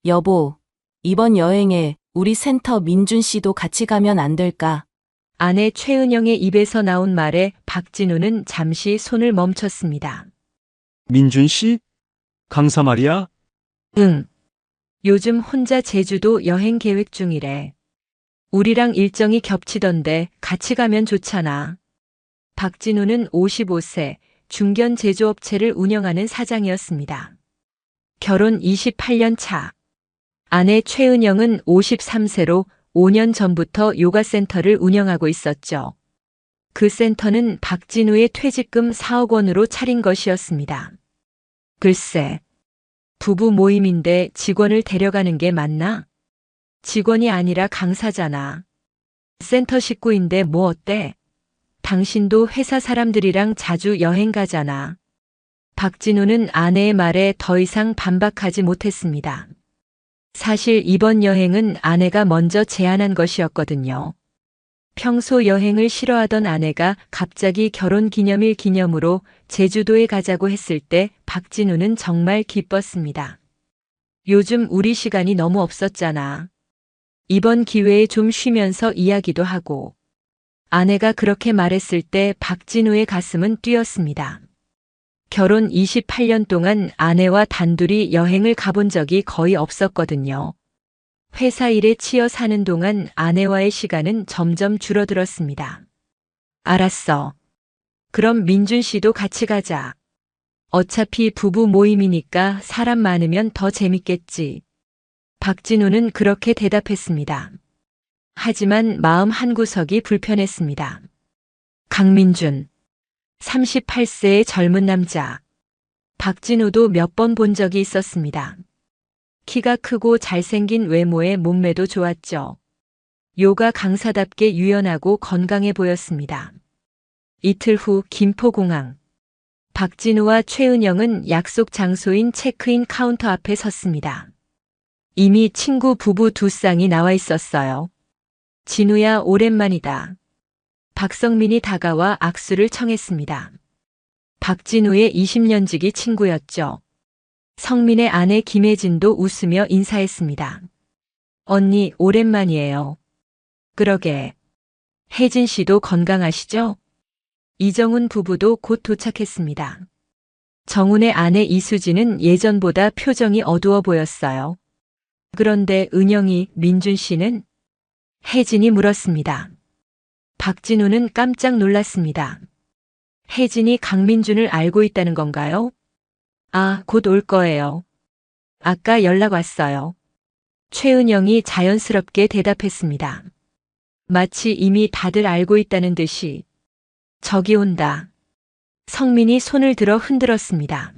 여보, 이번 여행에 우리 센터 민준 씨도 같이 가면 안 될까? 아내 최은영의 입에서 나온 말에 박진우는 잠시 손을 멈췄습니다. 민준 씨? 강사 말이야? 응. 요즘 혼자 제주도 여행 계획 중이래. 우리랑 일정이 겹치던데 같이 가면 좋잖아. 박진우는 55세 중견 제조업체를 운영하는 사장이었습니다. 결혼 28년 차. 아내 최은영은 53세로 5년 전부터 요가센터를 운영하고 있었죠. 그 센터는 박진우의 퇴직금 4억 원으로 차린 것이었습니다. 글쎄, 부부 모임인데 직원을 데려가는 게 맞나? 직원이 아니라 강사잖아. 센터 식구인데 뭐 어때? 당신도 회사 사람들이랑 자주 여행 가잖아. 박진우는 아내의 말에 더 이상 반박하지 못했습니다. 사실 이번 여행은 아내가 먼저 제안한 것이었거든요. 평소 여행을 싫어하던 아내가 갑자기 결혼 기념일 기념으로 제주도에 가자고 했을 때 박진우는 정말 기뻤습니다. 요즘 우리 시간이 너무 없었잖아. 이번 기회에 좀 쉬면서 이야기도 하고. 아내가 그렇게 말했을 때 박진우의 가슴은 뛰었습니다. 결혼 28년 동안 아내와 단둘이 여행을 가본 적이 거의 없었거든요. 회사 일에 치여 사는 동안 아내와의 시간은 점점 줄어들었습니다. 알았어. 그럼 민준 씨도 같이 가자. 어차피 부부 모임이니까 사람 많으면 더 재밌겠지. 박진우는 그렇게 대답했습니다. 하지만 마음 한구석이 불편했습니다. 강민준. 38세의 젊은 남자. 박진우도 몇 번 본 적이 있었습니다. 키가 크고 잘생긴 외모에 몸매도 좋았죠. 요가 강사답게 유연하고 건강해 보였습니다. 이틀 후 김포공항. 박진우와 최은영은 약속 장소인 체크인 카운터 앞에 섰습니다. 이미 친구 부부 두 쌍이 나와 있었어요. 진우야, 오랜만이다. 박성민이 다가와 악수를 청했습니다. 박진우의 20년지기 친구였죠. 성민의 아내 김혜진도 웃으며 인사했습니다. 언니, 오랜만이에요. 그러게. 혜진 씨도 건강하시죠? 이정훈 부부도 곧 도착했습니다. 정훈의 아내 이수진은 예전보다 표정이 어두워 보였어요. 그런데 은영이, 민준 씨는? 혜진이 물었습니다. 박진우는 깜짝 놀랐습니다. 혜진이 강민준을 알고 있다는 건가요? 아, 곧 올 거예요. 아까 연락 왔어요. 최은영이 자연스럽게 대답했습니다. 마치 이미 다들 알고 있다는 듯이. 저기 온다. 성민이 손을 들어 흔들었습니다.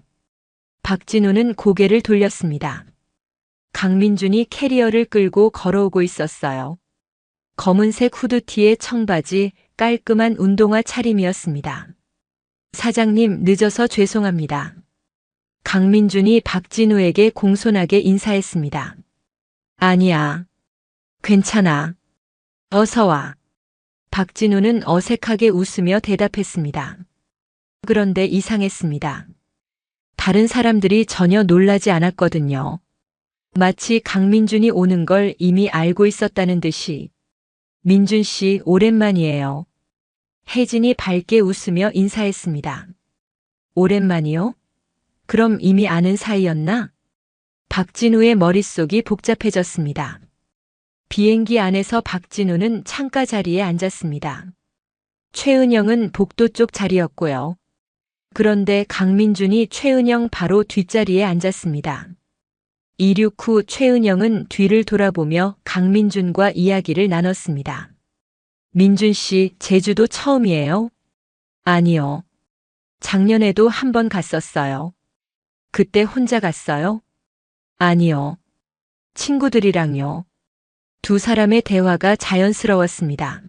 박진우는 고개를 돌렸습니다. 강민준이 캐리어를 끌고 걸어오고 있었어요. 검은색 후드티에 청바지, 깔끔한 운동화 차림이었습니다. 사장님, 늦어서 죄송합니다. 강민준이 박진우에게 공손하게 인사했습니다. 아니야. 괜찮아. 어서 와. 박진우는 어색하게 웃으며 대답했습니다. 그런데 이상했습니다. 다른 사람들이 전혀 놀라지 않았거든요. 마치 강민준이 오는 걸 이미 알고 있었다는 듯이. 민준 씨, 오랜만이에요. 혜진이 밝게 웃으며 인사했습니다. 오랜만이요? 그럼 이미 아는 사이였나? 박진우의 머릿속이 복잡해졌습니다. 비행기 안에서 박진우는 창가 자리에 앉았습니다. 최은영은 복도 쪽 자리였고요. 그런데 강민준이 최은영 바로 뒷자리에 앉았습니다. 이륙 후 최은영은 뒤를 돌아보며 강민준과 이야기를 나눴습니다. 민준 씨, 제주도 처음이에요? 아니요. 작년에도 한 번 갔었어요. 그때 혼자 갔어요? 아니요. 친구들이랑요. 두 사람의 대화가 자연스러웠습니다.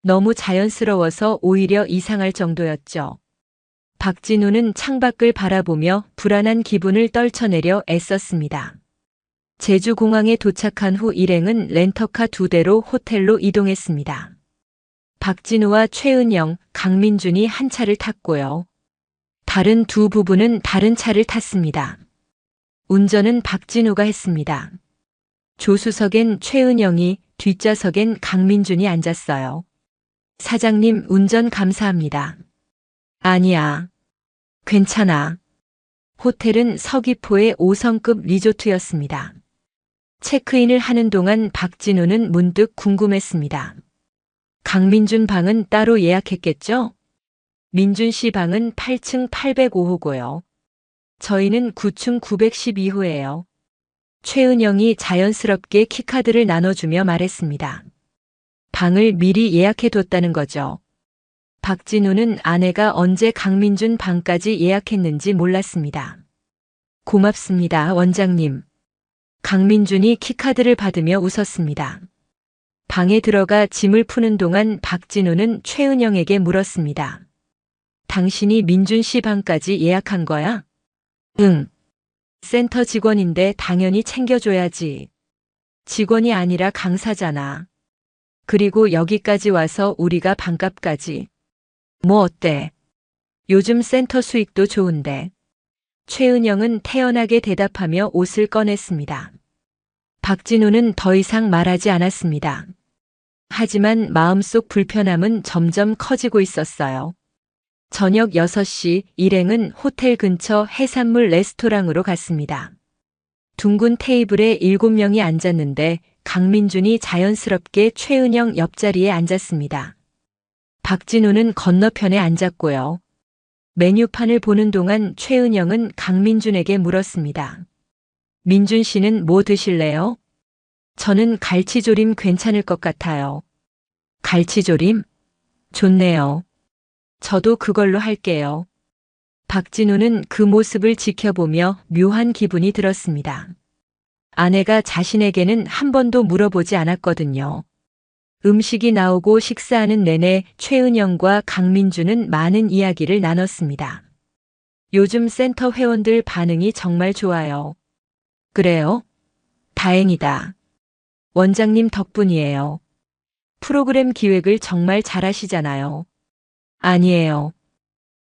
너무 자연스러워서 오히려 이상할 정도였죠. 박진우는 창밖을 바라보며 불안한 기분을 떨쳐내려 애썼습니다. 제주공항에 도착한 후 일행은 렌터카 2대로 호텔로 이동했습니다. 박진우와 최은영, 강민준이 한 차를 탔고요. 다른 두 부부는 다른 차를 탔습니다. 운전은 박진우가 했습니다. 조수석엔 최은영이, 뒷좌석엔 강민준이 앉았어요. 사장님, 운전 감사합니다. 아니야. 괜찮아. 호텔은 서귀포의 5성급 리조트였습니다. 체크인을 하는 동안 박진우는 문득 궁금했습니다. 강민준 방은 따로 예약했겠죠? 민준 씨 방은 8층 805호고요. 저희는 9층 912호예요. 최은영이 자연스럽게 키카드를 나눠주며 말했습니다. 방을 미리 예약해뒀다는 거죠. 박진우는 아내가 언제 강민준 방까지 예약했는지 몰랐습니다. 고맙습니다, 원장님. 강민준이 키카드를 받으며 웃었습니다. 방에 들어가 짐을 푸는 동안 박진우는 최은영에게 물었습니다. 당신이 민준 씨 방까지 예약한 거야? 응. 센터 직원인데 당연히 챙겨줘야지. 직원이 아니라 강사잖아. 그리고 여기까지 와서 우리가 방값까지. 뭐 어때? 요즘 센터 수익도 좋은데. 최은영은 태연하게 대답하며 옷을 꺼냈습니다. 박진우는 더 이상 말하지 않았습니다. 하지만 마음속 불편함은 점점 커지고 있었어요. 저녁 6시 일행은 호텔 근처 해산물 레스토랑으로 갔습니다. 둥근 테이블에 7명이 앉았는데 강민준이 자연스럽게 최은영 옆자리에 앉았습니다. 박진우는 건너편에 앉았고요. 메뉴판을 보는 동안 최은영은 강민준에게 물었습니다. 민준 씨는 뭐 드실래요? 저는 갈치조림 괜찮을 것 같아요. 갈치조림? 좋네요. 저도 그걸로 할게요. 박진우는 그 모습을 지켜보며 묘한 기분이 들었습니다. 아내가 자신에게는 한 번도 물어보지 않았거든요. 음식이 나오고 식사하는 내내 최은영과 강민준은 많은 이야기를 나눴습니다. 요즘 센터 회원들 반응이 정말 좋아요. 그래요? 다행이다. 원장님 덕분이에요. 프로그램 기획을 정말 잘하시잖아요. 아니에요.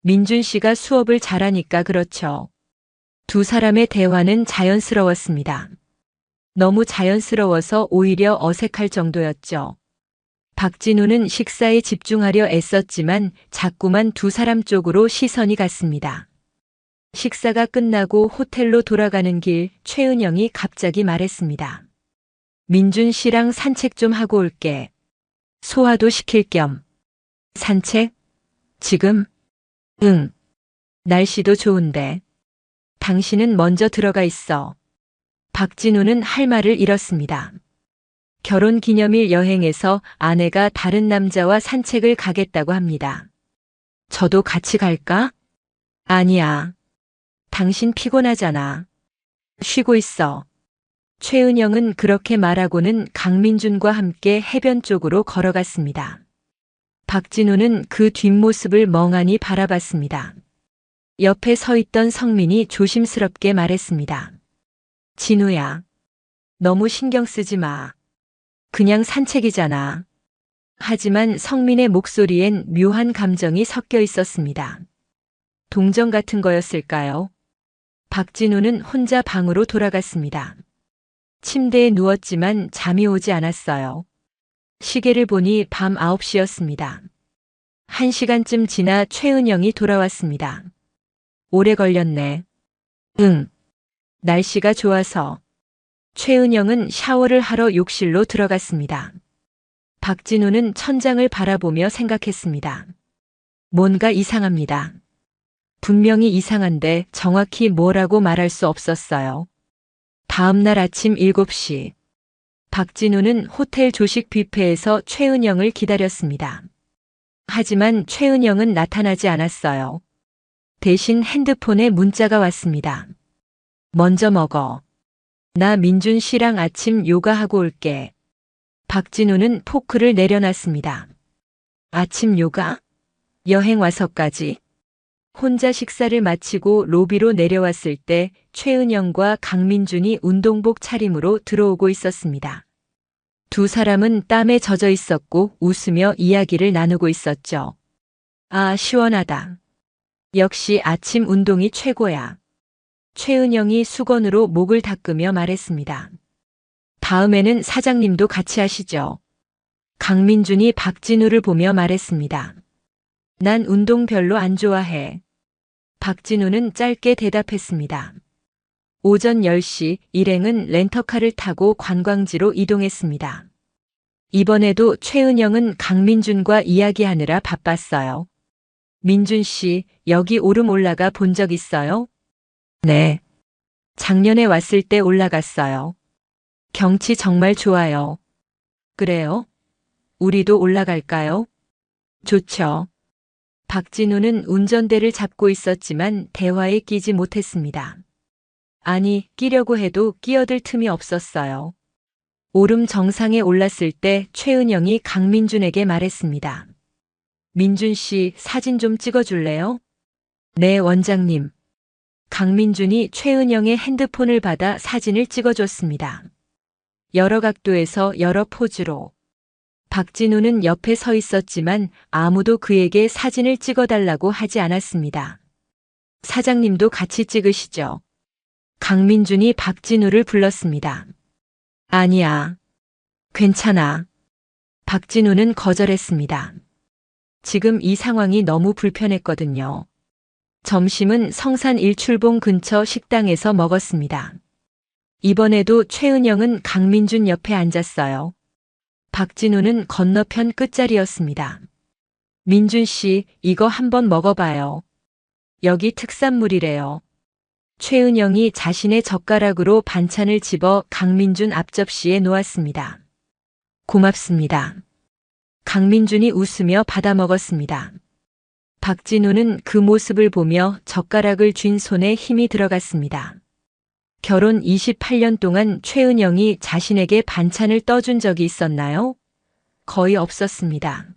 민준 씨가 수업을 잘하니까 그렇죠. 두 사람의 대화는 자연스러웠습니다. 너무 자연스러워서 오히려 어색할 정도였죠. 박진우는 식사에 집중하려 애썼지만 자꾸만 두 사람 쪽으로 시선이 갔습니다. 식사가 끝나고 호텔로 돌아가는 길 최은영이 갑자기 말했습니다. 민준 씨랑 산책 좀 하고 올게. 소화도 시킬 겸. 산책? 지금? 응. 날씨도 좋은데. 당신은 먼저 들어가 있어. 박진우는 할 말을 잃었습니다. 결혼 기념일 여행에서 아내가 다른 남자와 산책을 가겠다고 합니다. 저도 같이 갈까? 아니야. 당신 피곤하잖아. 쉬고 있어. 최은영은 그렇게 말하고는 강민준과 함께 해변 쪽으로 걸어갔습니다. 박진우는 그 뒷모습을 멍하니 바라봤습니다. 옆에 서 있던 성민이 조심스럽게 말했습니다. 진우야, 너무 신경 쓰지 마. 그냥 산책이잖아. 하지만 성민의 목소리엔 묘한 감정이 섞여 있었습니다. 동정 같은 거였을까요? 박진우는 혼자 방으로 돌아갔습니다. 침대에 누웠지만 잠이 오지 않았어요. 시계를 보니 밤 9시였습니다. 1시간쯤 지나 최은영이 돌아왔습니다. 오래 걸렸네. 응. 날씨가 좋아서. 최은영은 샤워를 하러 욕실로 들어갔습니다. 박진우는 천장을 바라보며 생각했습니다. 뭔가 이상합니다. 분명히 이상한데 정확히 뭐라고 말할 수 없었어요. 다음 날 아침 7시. 박진우는 호텔 조식 뷔페에서 최은영을 기다렸습니다. 하지만 최은영은 나타나지 않았어요. 대신 핸드폰에 문자가 왔습니다. 먼저 먹어. 나 민준 씨랑 아침 요가하고 올게. 박진우는 포크를 내려놨습니다. 아침 요가? 여행 와서까지? 혼자 식사를 마치고 로비로 내려왔을 때 최은영과 강민준이 운동복 차림으로 들어오고 있었습니다. 두 사람은 땀에 젖어 있었고 웃으며 이야기를 나누고 있었죠. 아, 시원하다. 역시 아침 운동이 최고야. 최은영이 수건으로 목을 닦으며 말했습니다. 다음에는 사장님도 같이 하시죠. 강민준이 박진우를 보며 말했습니다. 난 운동 별로 안 좋아해. 박진우는 짧게 대답했습니다. 오전 10시 일행은 렌터카를 타고 관광지로 이동했습니다. 이번에도 최은영은 강민준과 이야기하느라 바빴어요. 민준 씨, 여기 오름 올라가 본 적 있어요? 네. 작년에 왔을 때 올라갔어요. 경치 정말 좋아요. 그래요? 우리도 올라갈까요? 좋죠. 박진우는 운전대를 잡고 있었지만 대화에 끼지 못했습니다. 아니, 끼려고 해도 끼어들 틈이 없었어요. 오름 정상에 올랐을 때 최은영이 강민준에게 말했습니다. 민준 씨, 사진 좀 찍어줄래요? 네, 원장님. 강민준이 최은영의 핸드폰을 받아 사진을 찍어줬습니다. 여러 각도에서 여러 포즈로. 박진우는 옆에 서 있었지만 아무도 그에게 사진을 찍어달라고 하지 않았습니다. 사장님도 같이 찍으시죠. 강민준이 박진우를 불렀습니다. 아니야. 괜찮아. 박진우는 거절했습니다. 지금 이 상황이 너무 불편했거든요. 점심은 성산 일출봉 근처 식당에서 먹었습니다. 이번에도 최은영은 강민준 옆에 앉았어요. 박진우는 건너편 끝자리였습니다. 민준 씨, 이거 한번 먹어봐요. 여기 특산물이래요. 최은영이 자신의 젓가락으로 반찬을 집어 강민준 앞접시에 놓았습니다. 고맙습니다. 강민준이 웃으며 받아 먹었습니다. 박진우는 그 모습을 보며 젓가락을 쥔 손에 힘이 들어갔습니다. 결혼 28년 동안 최은영이 자신에게 반찬을 떠준 적이 있었나요? 거의 없었습니다.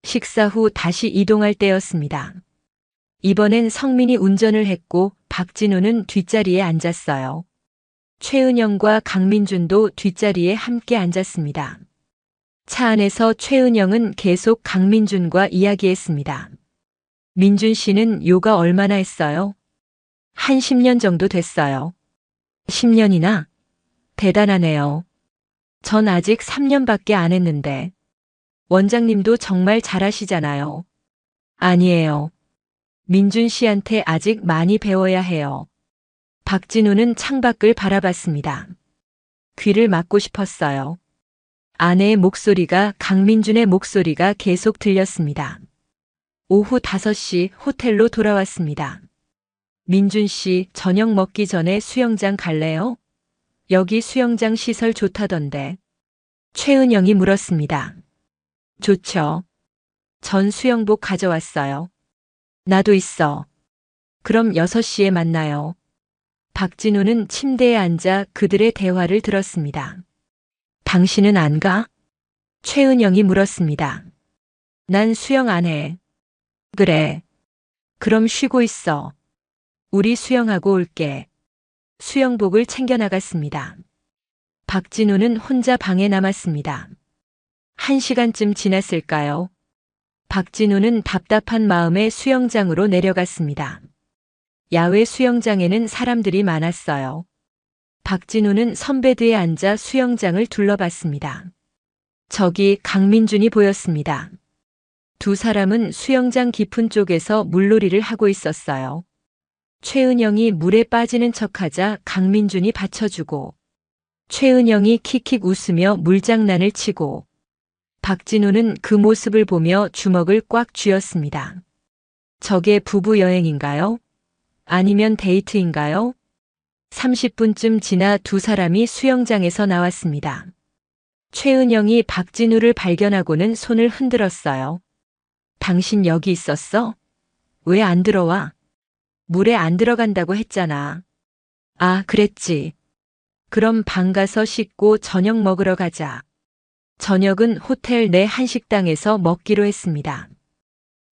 식사 후 다시 이동할 때였습니다. 이번엔 성민이 운전을 했고 박진우는 뒷자리에 앉았어요. 최은영과 강민준도 뒷자리에 함께 앉았습니다. 차 안에서 최은영은 계속 강민준과 이야기했습니다. 민준 씨는 요가 얼마나 했어요? 한 10년 정도 됐어요. 10년이나? 대단하네요. 전 아직 3년밖에 안 했는데. 원장님도 정말 잘하시잖아요. 아니에요. 민준 씨한테 아직 많이 배워야 해요. 박진우는 창밖을 바라봤습니다. 귀를 막고 싶었어요. 아내의 목소리가 강민준의 목소리가 계속 들렸습니다. 오후 5시 호텔로 돌아왔습니다. 민준 씨, 저녁 먹기 전에 수영장 갈래요? 여기 수영장 시설 좋다던데. 최은영이 물었습니다. 좋죠. 전 수영복 가져왔어요. 나도 있어. 그럼 6시에 만나요. 박진우는 침대에 앉아 그들의 대화를 들었습니다. 당신은 안 가? 최은영이 물었습니다. 난 수영 안 해. 그래. 그럼 쉬고 있어. 우리 수영하고 올게. 수영복을 챙겨 나갔습니다. 박진우는 혼자 방에 남았습니다. 1시간쯤 지났을까요? 박진우는 답답한 마음에 수영장으로 내려갔습니다. 야외 수영장에는 사람들이 많았어요. 박진우는 선베드에 앉아 수영장을 둘러봤습니다. 저기 강민준이 보였습니다. 두 사람은 수영장 깊은 쪽에서 물놀이를 하고 있었어요. 최은영이 물에 빠지는 척하자 강민준이 받쳐주고, 최은영이 킥킥 웃으며 물장난을 치고, 박진우는 그 모습을 보며 주먹을 꽉 쥐었습니다. 저게 부부 여행인가요? 아니면 데이트인가요? 30분쯤 지나 두 사람이 수영장에서 나왔습니다. 최은영이 박진우를 발견하고는 손을 흔들었어요. 당신 여기 있었어? 왜 안 들어와? 물에 안 들어간다고 했잖아. 아, 그랬지. 그럼 방 가서 씻고 저녁 먹으러 가자. 저녁은 호텔 내 한식당에서 먹기로 했습니다.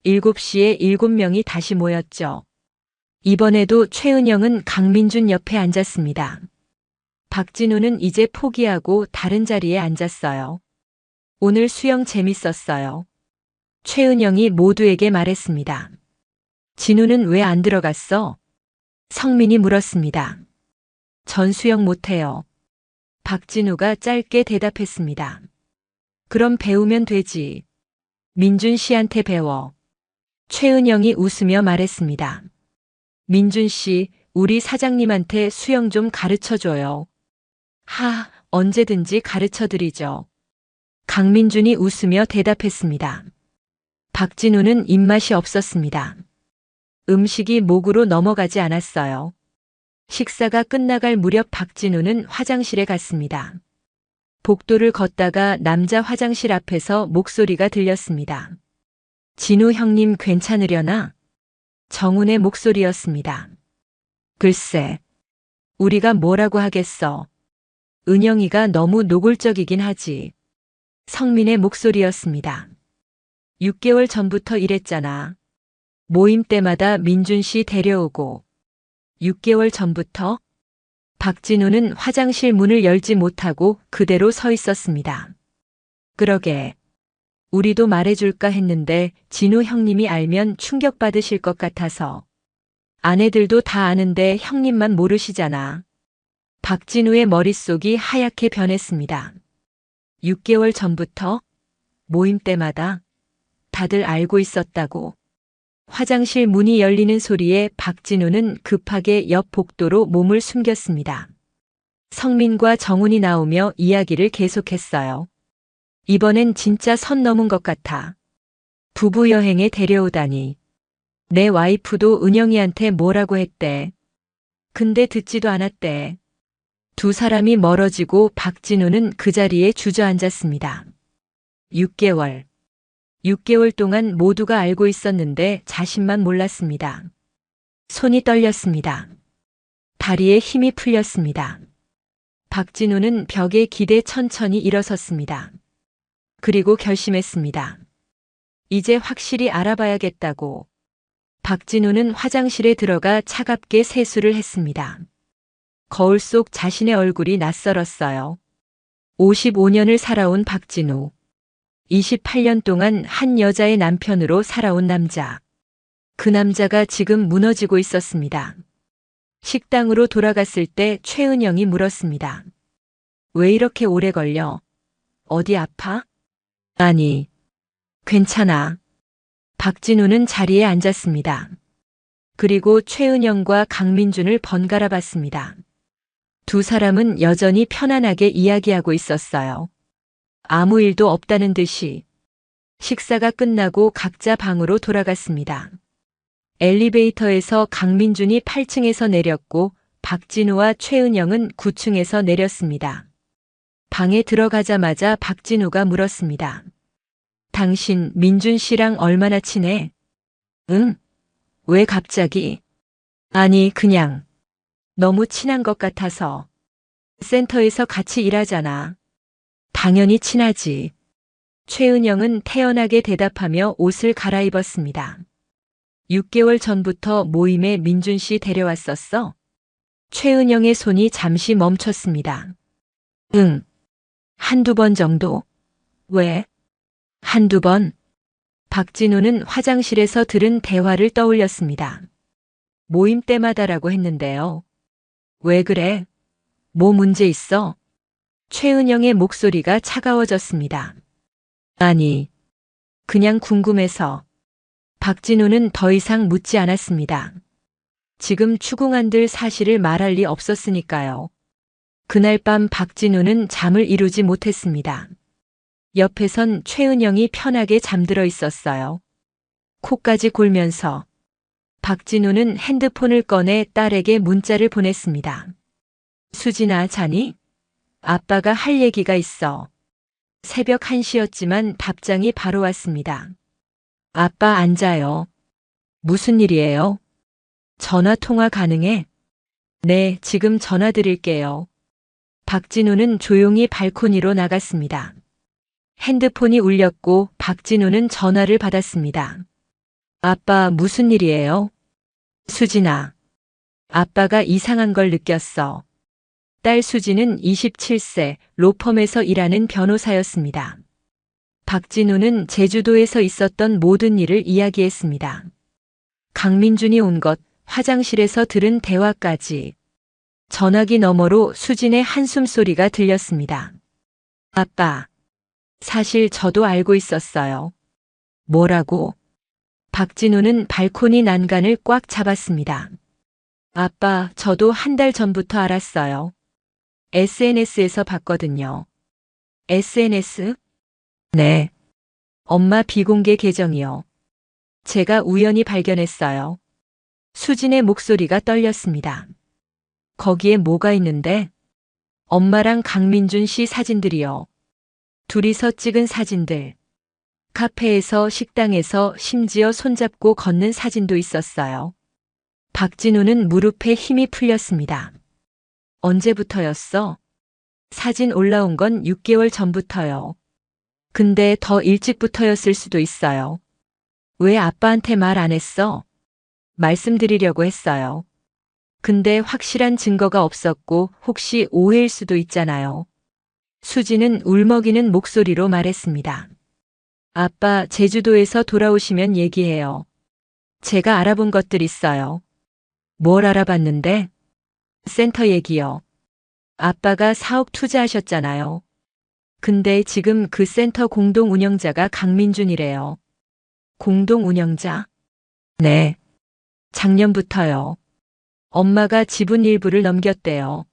7시에 7명이 다시 모였죠. 이번에도 최은영은 강민준 옆에 앉았습니다. 박진우는 이제 포기하고 다른 자리에 앉았어요. 오늘 수영 재밌었어요. 최은영이 모두에게 말했습니다. 진우는 왜 안 들어갔어? 성민이 물었습니다. 전 수영 못해요. 박진우가 짧게 대답했습니다. 그럼 배우면 되지. 민준 씨한테 배워. 최은영이 웃으며 말했습니다. 민준 씨, 우리 사장님한테 수영 좀 가르쳐 줘요. 언제든지 가르쳐 드리죠. 강민준이 웃으며 대답했습니다. 박진우는 입맛이 없었습니다. 음식이 목으로 넘어가지 않았어요. 식사가 끝나갈 무렵 박진우는 화장실에 갔습니다. 복도를 걷다가 남자 화장실 앞에서 목소리가 들렸습니다. 진우 형님 괜찮으려나? 정훈의 목소리였습니다. 글쎄, 우리가 뭐라고 하겠어. 은영이가 너무 노골적이긴 하지. 성민의 목소리였습니다. 6개월 전부터 이랬잖아. 모임 때마다 민준 씨 데려오고. 6개월 전부터? 박진우는 화장실 문을 열지 못하고 그대로 서 있었습니다. 그러게. 우리도 말해줄까 했는데 진우 형님이 알면 충격받으실 것 같아서. 아내들도 다 아는데 형님만 모르시잖아. 박진우의 머릿속이 하얗게 변했습니다. 6개월 전부터? 모임 때마다? 다들 알고 있었다고. 화장실 문이 열리는 소리에 박진우는 급하게 옆 복도로 몸을 숨겼습니다. 성민과 정훈이 나오며 이야기를 계속했어요. 이번엔 진짜 선 넘은 것 같아. 부부 여행에 데려오다니. 내 와이프도 은영이한테 뭐라고 했대. 근데 듣지도 않았대. 두 사람이 멀어지고 박진우는 그 자리에 주저앉았습니다. 6개월. 6개월 동안 모두가 알고 있었는데 자신만 몰랐습니다. 손이 떨렸습니다. 다리에 힘이 풀렸습니다. 박진우는 벽에 기대 천천히 일어섰습니다. 그리고 결심했습니다. 이제 확실히 알아봐야겠다고. 박진우는 화장실에 들어가 차갑게 세수를 했습니다. 거울 속 자신의 얼굴이 낯설었어요. 55년을 살아온 박진우. 28년 동안 한 여자의 남편으로 살아온 남자. 그 남자가 지금 무너지고 있었습니다. 식당으로 돌아갔을 때 최은영이 물었습니다. 왜 이렇게 오래 걸려? 어디 아파? 아니, 괜찮아. 박진우는 자리에 앉았습니다. 그리고 최은영과 강민준을 번갈아 봤습니다. 두 사람은 여전히 편안하게 이야기하고 있었어요. 아무 일도 없다는 듯이. 식사가 끝나고 각자 방으로 돌아갔습니다. 엘리베이터에서 강민준이 8층에서 내렸고 박진우와 최은영은 9층에서 내렸습니다. 방에 들어가자마자 박진우가 물었습니다. 당신 민준 씨랑 얼마나 친해? 응? 왜 갑자기? 아니, 그냥. 너무 친한 것 같아서. 센터에서 같이 일하잖아. 당연히 친하지. 최은영은 태연하게 대답하며 옷을 갈아입었습니다. 6개월 전부터 모임에 민준 씨 데려왔었어? 최은영의 손이 잠시 멈췄습니다. 응. 한두 번 정도. 왜? 한두 번? 박진우는 화장실에서 들은 대화를 떠올렸습니다. 모임 때마다라고 했는데요. 왜 그래? 뭐 문제 있어? 최은영의 목소리가 차가워졌습니다. 아니, 그냥 궁금해서. 박진우는 더 이상 묻지 않았습니다. 지금 추궁한들 사실을 말할 리 없었으니까요. 그날 밤 박진우는 잠을 이루지 못했습니다. 옆에선 최은영이 편하게 잠들어 있었어요. 코까지 골면서 박진우는 핸드폰을 꺼내 딸에게 문자를 보냈습니다. 수진아, 자니? 아빠가 할 얘기가 있어. 새벽 1시였지만 답장이 바로 왔습니다. 아빠 안 자요. 무슨 일이에요? 전화 통화 가능해? 네, 지금 전화 드릴게요. 박진우는 조용히 발코니로 나갔습니다. 핸드폰이 울렸고 박진우는 전화를 받았습니다. 아빠, 무슨 일이에요? 수진아. 아빠가 이상한 걸 느꼈어. 딸 수진은 27세 로펌에서 일하는 변호사였습니다. 박진우는 제주도에서 있었던 모든 일을 이야기했습니다. 강민준이 온 것, 화장실에서 들은 대화까지. 전화기 너머로 수진의 한숨 소리가 들렸습니다. 아빠, 사실 저도 알고 있었어요. 뭐라고? 박진우는 발코니 난간을 꽉 잡았습니다. 아빠, 저도 한 달 전부터 알았어요. SNS에서 봤거든요. SNS? 네. 엄마 비공개 계정이요. 제가 우연히 발견했어요. 수진의 목소리가 떨렸습니다. 거기에 뭐가 있는데? 엄마랑 강민준 씨 사진들이요. 둘이서 찍은 사진들. 카페에서, 식당에서, 심지어 손잡고 걷는 사진도 있었어요. 박진우는 무릎에 힘이 풀렸습니다. 언제부터였어? 사진 올라온 건 6개월 전부터요. 근데 더 일찍부터였을 수도 있어요. 왜 아빠한테 말 안 했어? 말씀드리려고 했어요. 근데 확실한 증거가 없었고 혹시 오해일 수도 있잖아요. 수지는 울먹이는 목소리로 말했습니다. 아빠, 제주도에서 돌아오시면 얘기해요. 제가 알아본 것들 있어요. 뭘 알아봤는데? 센터 얘기요. 아빠가 4억 투자하셨잖아요. 근데 지금 그 센터 공동 운영자가 강민준이래요. 공동 운영자? 네. 작년부터요. 엄마가 지분 일부를 넘겼대요.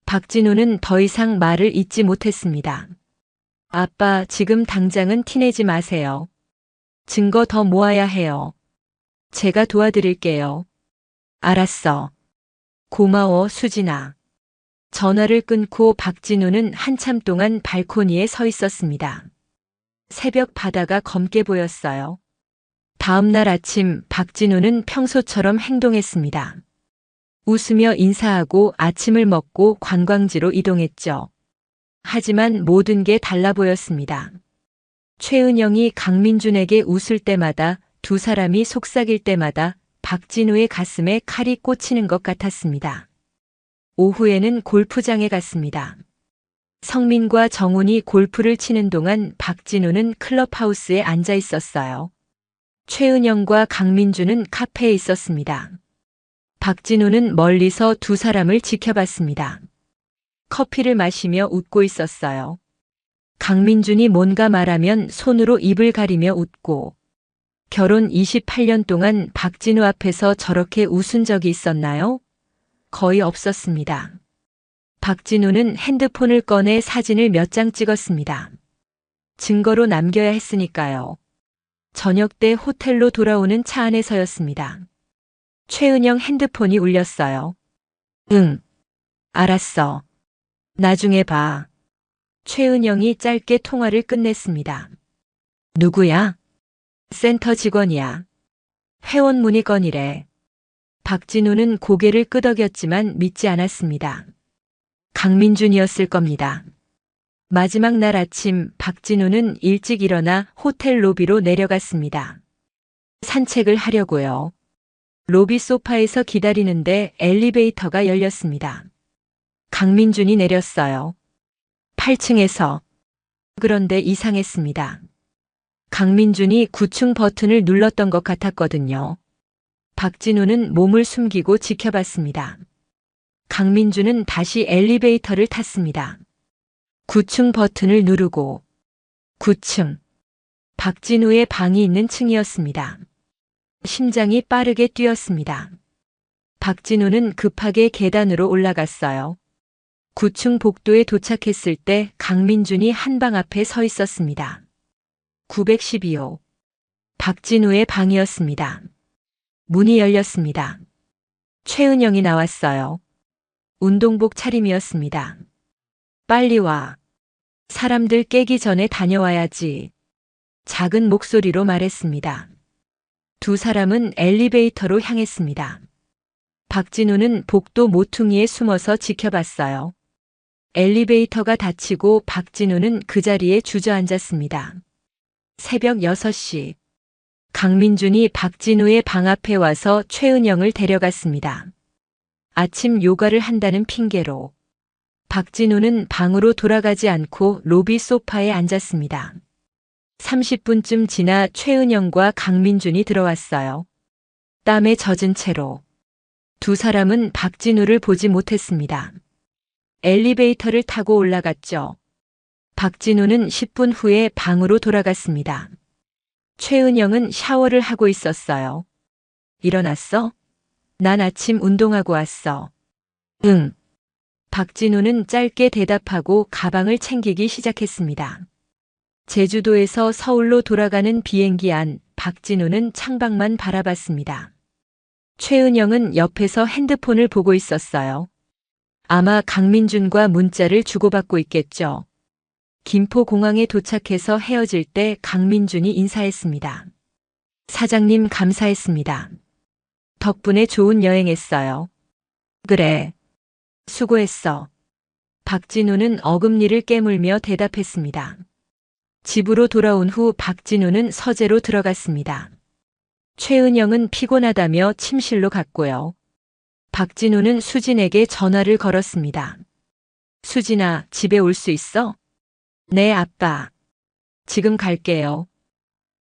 박진우는 더 이상 말을 잇지 못했습니다. 아빠, 지금 당장은 티내지 마세요. 증거 더 모아야 해요. 제가 도와드릴게요. 알았어. 고마워, 수진아. 전화를 끊고 박진우는 한참 동안 발코니에 서 있었습니다. 새벽 바다가 검게 보였어요. 다음 날 아침 박진우는 평소처럼 행동했습니다. 웃으며 인사하고 아침을 먹고 관광지로 이동했죠. 하지만 모든 게 달라 보였습니다. 최은영이 강민준에게 웃을 때마다, 두 사람이 속삭일 때마다 박진우의 가슴에 칼이 꽂히는 것 같았습니다. 오후에는 골프장에 갔습니다. 성민과 정훈이 골프를 치는 동안 박진우는 클럽하우스에 앉아 있었어요. 최은영과 강민준은 카페에 있었습니다. 박진우는 멀리서 두 사람을 지켜봤습니다. 커피를 마시며 웃고 있었어요. 강민준이 뭔가 말하면 손으로 입을 가리며 웃고, 결혼 28년 동안 박진우 앞에서 저렇게 웃은 적이 있었나요? 거의 없었습니다. 박진우는 핸드폰을 꺼내 사진을 몇 장 찍었습니다. 증거로 남겨야 했으니까요. 저녁 때 호텔로 돌아오는 차 안에서였습니다. 최은영 핸드폰이 울렸어요. 응. 알았어. 나중에 봐. 최은영이 짧게 통화를 끝냈습니다. 누구야? 센터 직원이야. 회원 문의건이래. 박진우는 고개를 끄덕였지만 믿지 않았습니다. 강민준이었을 겁니다. 마지막 날 아침 박진우는 일찍 일어나 호텔 로비로 내려갔습니다. 산책을 하려고요. 로비 소파에서 기다리는데 엘리베이터가 열렸습니다. 강민준이 내렸어요. 8층에서. 그런데 이상했습니다. 강민준이 9층 버튼을 눌렀던 것 같았거든요. 박진우는 몸을 숨기고 지켜봤습니다. 강민준은 다시 엘리베이터를 탔습니다. 9층 버튼을 누르고 9층. 박진우의 방이 있는 층이었습니다. 심장이 빠르게 뛰었습니다. 박진우는 급하게 계단으로 올라갔어요. 9층 복도에 도착했을 때 강민준이 한방 앞에 서 있었습니다. 912호. 박진우의 방이었습니다. 문이 열렸습니다. 최은영이 나왔어요. 운동복 차림이었습니다. 빨리 와. 사람들 깨기 전에 다녀와야지. 작은 목소리로 말했습니다. 두 사람은 엘리베이터로 향했습니다. 박진우는 복도 모퉁이에 숨어서 지켜봤어요. 엘리베이터가 닫히고 박진우는 그 자리에 주저앉았습니다. 새벽 6시. 강민준이 박진우의 방 앞에 와서 최은영을 데려갔습니다. 아침 요가를 한다는 핑계로. 박진우는 방으로 돌아가지 않고 로비 소파에 앉았습니다. 30분쯤 지나 최은영과 강민준이 들어왔어요. 땀에 젖은 채로. 두 사람은 박진우를 보지 못했습니다. 엘리베이터를 타고 올라갔죠. 박진우는 10분 후에 방으로 돌아갔습니다. 최은영은 샤워를 하고 있었어요. 일어났어? 난 아침 운동하고 왔어. 응. 박진우는 짧게 대답하고 가방을 챙기기 시작했습니다. 제주도에서 서울로 돌아가는 비행기 안 박진우는 창밖만 바라봤습니다. 최은영은 옆에서 핸드폰을 보고 있었어요. 아마 강민준과 문자를 주고받고 있겠죠. 김포공항에 도착해서 헤어질 때 강민준이 인사했습니다. 사장님 감사했습니다. 덕분에 좋은 여행했어요. 그래. 수고했어. 박진우는 어금니를 깨물며 대답했습니다. 집으로 돌아온 후 박진우는 서재로 들어갔습니다. 최은영은 피곤하다며 침실로 갔고요. 박진우는 수진에게 전화를 걸었습니다. 수진아, 집에 올 수 있어? 네, 아빠. 지금 갈게요.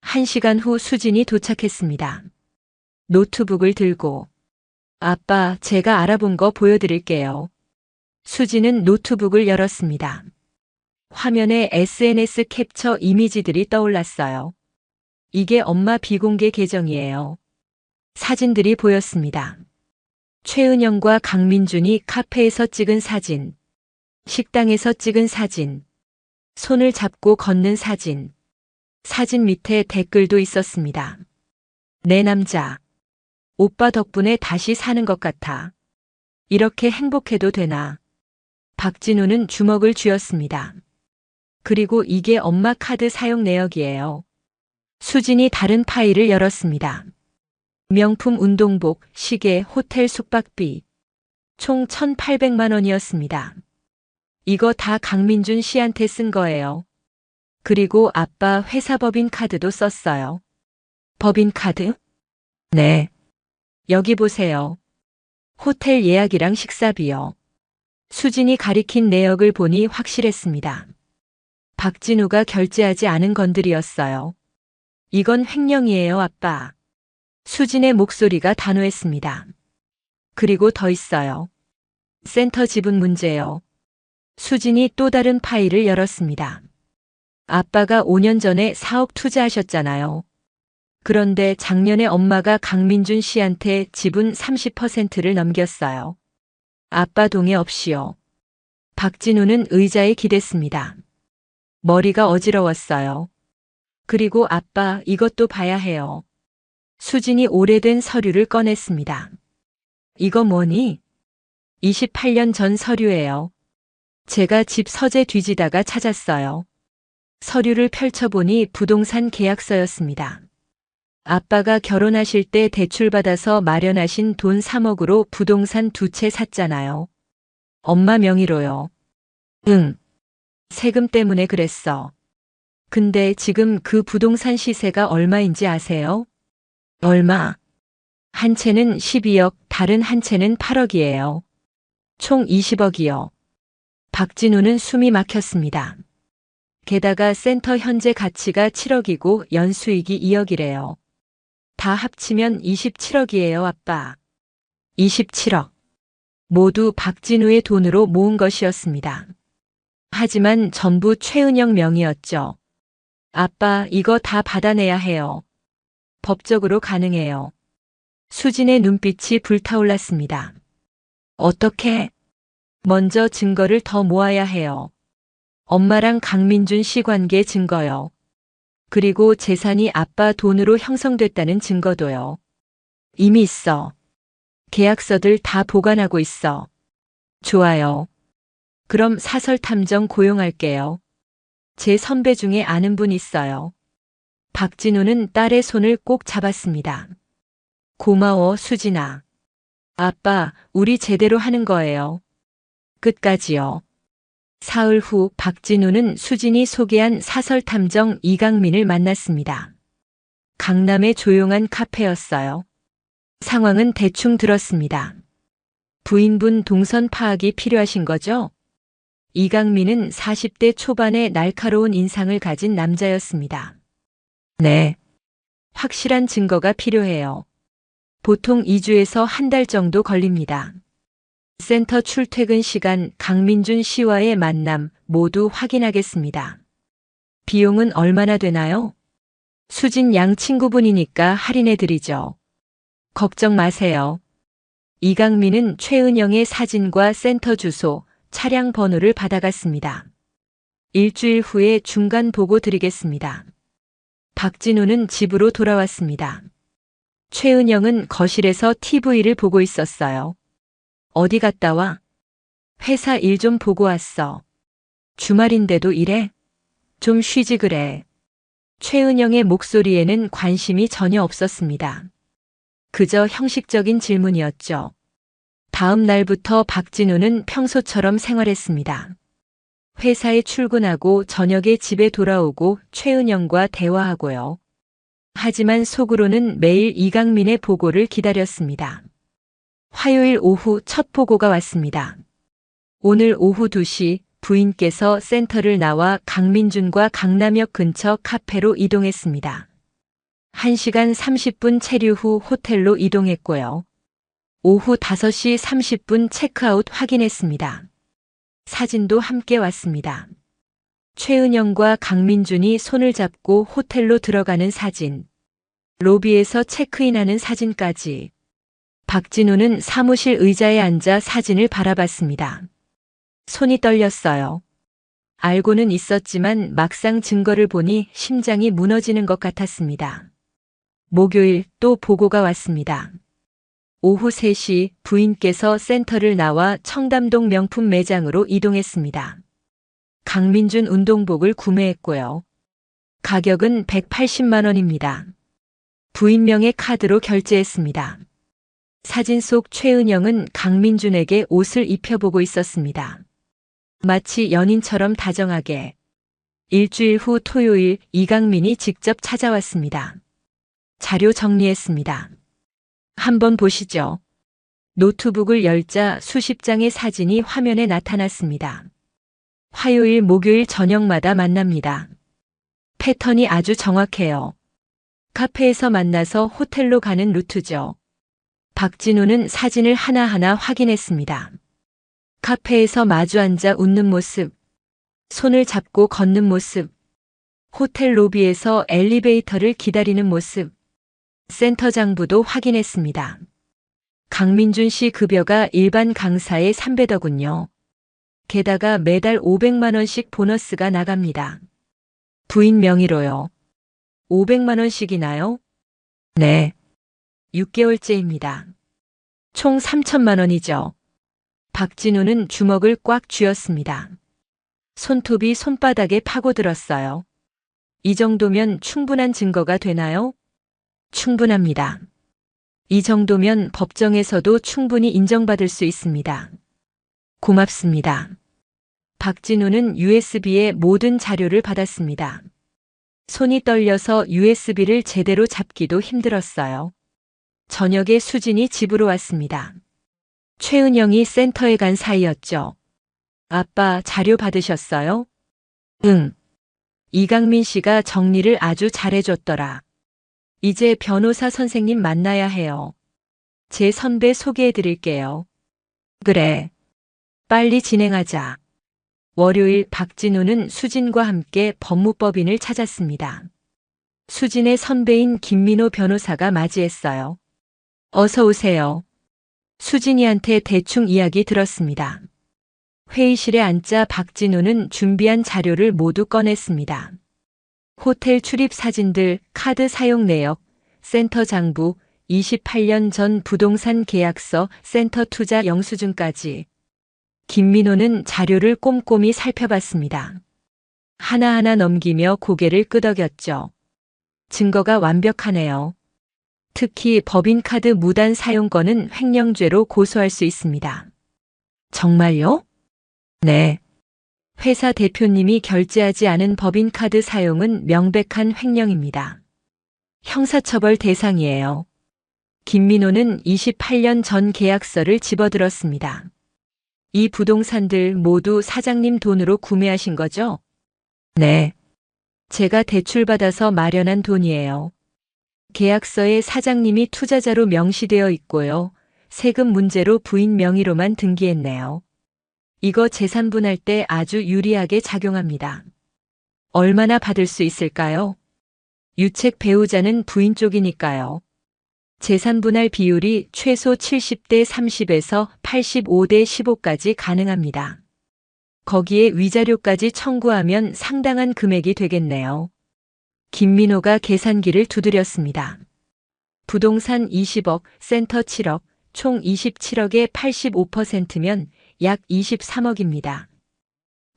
1시간 후 수진이 도착했습니다. 노트북을 들고. 아빠, 제가 알아본 거 보여드릴게요. 수진은 노트북을 열었습니다. 화면에 SNS 캡처 이미지들이 떠올랐어요. 이게 엄마 비공개 계정이에요. 사진들이 보였습니다. 최은영과 강민준이 카페에서 찍은 사진, 식당에서 찍은 사진, 손을 잡고 걷는 사진, 사진 밑에 댓글도 있었습니다. 내 남자, 오빠 덕분에 다시 사는 것 같아. 이렇게 행복해도 되나? 박진우는 주먹을 쥐었습니다. 그리고 이게 엄마 카드 사용 내역이에요. 수진이 다른 파일을 열었습니다. 명품 운동복, 시계, 호텔 숙박비. 총 1,800만 원이었습니다. 이거 다 강민준 씨한테 쓴 거예요. 그리고 아빠 회사 법인 카드도 썼어요. 법인 카드? 네. 여기 보세요. 호텔 예약이랑 식사비요. 수진이 가리킨 내역을 보니 확실했습니다. 박진우가 결제하지 않은 건들이었어요. 이건 횡령이에요, 아빠. 수진의 목소리가 단호했습니다. 그리고 더 있어요. 센터 지분 문제요. 수진이 또 다른 파일을 열었습니다. 아빠가 5년 전에 사업 투자하셨잖아요. 그런데 작년에 엄마가 강민준 씨한테 지분 30%를 넘겼어요. 아빠 동의 없이요. 박진우는 의자에 기댔습니다. 머리가 어지러웠어요. 그리고 아빠, 이것도 봐야 해요. 수진이 오래된 서류를 꺼냈습니다. 이거 뭐니? 28년 전 서류예요. 제가 집 서재 뒤지다가 찾았어요. 서류를 펼쳐보니 부동산 계약서였습니다. 아빠가 결혼하실 때 대출받아서 마련하신 돈 3억으로 부동산 2채 샀잖아요. 엄마 명의로요. 응. 세금 때문에 그랬어. 근데 지금 그 부동산 시세가 얼마인지 아세요? 얼마? 한 채는 12억, 다른 한 채는 8억이에요. 총 20억이요. 박진우는 숨이 막혔습니다. 게다가 센터 현재 가치가 7억이고 연수익이 2억이래요. 다 합치면 27억이에요, 아빠. 27억. 모두 박진우의 돈으로 모은 것이었습니다. 하지만 전부 최은영 명의였죠. 아빠, 이거 다 받아내야 해요. 법적으로 가능해요. 수진의 눈빛이 불타올랐습니다. 어떻게? 먼저 증거를 더 모아야 해요. 엄마랑 강민준 씨 관계 증거요. 그리고 재산이 아빠 돈으로 형성됐다는 증거도요. 이미 있어. 계약서들 다 보관하고 있어. 좋아요. 그럼 사설 탐정 고용할게요. 제 선배 중에 아는 분 있어요. 박진우는 딸의 손을 꼭 잡았습니다. 고마워, 수진아. 아빠, 우리 제대로 하는 거예요. 끝까지요. 사흘 후 박진우는 수진이 소개한 사설탐정 이강민을 만났습니다. 강남의 조용한 카페였어요. 상황은 대충 들었습니다. 부인분 동선 파악이 필요하신 거죠? 이강민은 40대 초반의 날카로운 인상을 가진 남자였습니다. 네. 확실한 증거가 필요해요. 보통 2주에서 한 달 정도 걸립니다. 센터 출퇴근 시간 강민준 씨와의 만남 모두 확인하겠습니다. 비용은 얼마나 되나요? 수진 양 친구분이니까 할인해드리죠. 걱정 마세요. 이강민은 최은영의 사진과 센터 주소, 차량 번호를 받아갔습니다. 일주일 후에 중간 보고 드리겠습니다. 박진우는 집으로 돌아왔습니다. 최은영은 거실에서 TV를 보고 있었어요. 어디 갔다 와? 회사 일 좀 보고 왔어. 주말인데도 이래? 좀 쉬지 그래. 최은영의 목소리에는 관심이 전혀 없었습니다. 그저 형식적인 질문이었죠. 다음 날부터 박진우는 평소처럼 생활했습니다. 회사에 출근하고 저녁에 집에 돌아오고 최은영과 대화하고요. 하지만 속으로는 매일 이강민의 보고를 기다렸습니다. 화요일 오후 첫 보고가 왔습니다. 오늘 오후 2시 부인께서 센터를 나와 강민준과 강남역 근처 카페로 이동했습니다. 1시간 30분 체류 후 호텔로 이동했고요. 오후 5시 30분 체크아웃 확인했습니다. 사진도 함께 왔습니다. 최은영과 강민준이 손을 잡고 호텔로 들어가는 사진, 로비에서 체크인하는 사진까지. 박진우는 사무실 의자에 앉아 사진을 바라봤습니다. 손이 떨렸어요. 알고는 있었지만 막상 증거를 보니 심장이 무너지는 것 같았습니다. 목요일 또 보고가 왔습니다. 오후 3시 부인께서 센터를 나와 청담동 명품 매장으로 이동했습니다. 강민준 운동복을 구매했고요. 가격은 180만 원입니다. 부인명의 카드로 결제했습니다. 사진 속 최은영은 강민준에게 옷을 입혀보고 있었습니다. 마치 연인처럼 다정하게. 일주일 후 토요일 이강민이 직접 찾아왔습니다. 자료 정리했습니다. 한번 보시죠. 노트북을 열자 수십 장의 사진이 화면에 나타났습니다. 화요일, 목요일 저녁마다 만납니다. 패턴이 아주 정확해요. 카페에서 만나서 호텔로 가는 루트죠. 박진우는 사진을 하나하나 확인했습니다. 카페에서 마주 앉아 웃는 모습, 손을 잡고 걷는 모습, 호텔 로비에서 엘리베이터를 기다리는 모습, 센터 장부도 확인했습니다. 강민준 씨 급여가 일반 강사의 3배더군요. 게다가 매달 500만 원씩 보너스가 나갑니다. 부인 명의로요. 500만 원씩이나요? 네. 6개월째입니다. 총 3천만 원이죠. 박진우는 주먹을 꽉 쥐었습니다. 손톱이 손바닥에 파고들었어요. 이 정도면 충분한 증거가 되나요? 충분합니다. 이 정도면 법정에서도 충분히 인정받을 수 있습니다. 고맙습니다. 박진우는 USB의 모든 자료를 받았습니다. 손이 떨려서 USB를 제대로 잡기도 힘들었어요. 저녁에 수진이 집으로 왔습니다. 최은영이 센터에 간 사이였죠. 아빠 자료 받으셨어요? 응. 이강민 씨가 정리를 아주 잘해줬더라. 이제 변호사 선생님 만나야 해요. 제 선배 소개해 드릴게요. 그래. 빨리 진행하자. 월요일 박진우는 수진과 함께 법무법인을 찾았습니다. 수진의 선배인 김민호 변호사가 맞이했어요. 어서 오세요. 수진이한테 대충 이야기 들었습니다. 회의실에 앉자 박진우는 준비한 자료를 모두 꺼냈습니다. 호텔 출입 사진들, 카드 사용 내역, 센터 장부, 28년 전 부동산 계약서, 센터 투자 영수증까지. 김민호는 자료를 꼼꼼히 살펴봤습니다. 하나하나 넘기며 고개를 끄덕였죠. 증거가 완벽하네요. 특히 법인카드 무단 사용권은 횡령죄로 고소할 수 있습니다. 정말요? 네. 회사 대표님이 결제하지 않은 법인카드 사용은 명백한 횡령입니다. 형사처벌 대상이에요. 김민호는 28년 전 계약서를 집어들었습니다. 이 부동산들 모두 사장님 돈으로 구매하신 거죠? 네. 제가 대출받아서 마련한 돈이에요. 계약서에 사장님이 투자자로 명시되어 있고요. 세금 문제로 부인 명의로만 등기했네요. 이거 재산분할 때 아주 유리하게 작용합니다. 얼마나 받을 수 있을까요? 유책 배우자는 부인 쪽이니까요. 재산분할 비율이 최소 70대 30에서 85대 15까지 가능합니다. 거기에 위자료까지 청구하면 상당한 금액이 되겠네요. 김민호가 계산기를 두드렸습니다. 부동산 20억, 센터 7억, 총 27억의 85%면 약 23억입니다.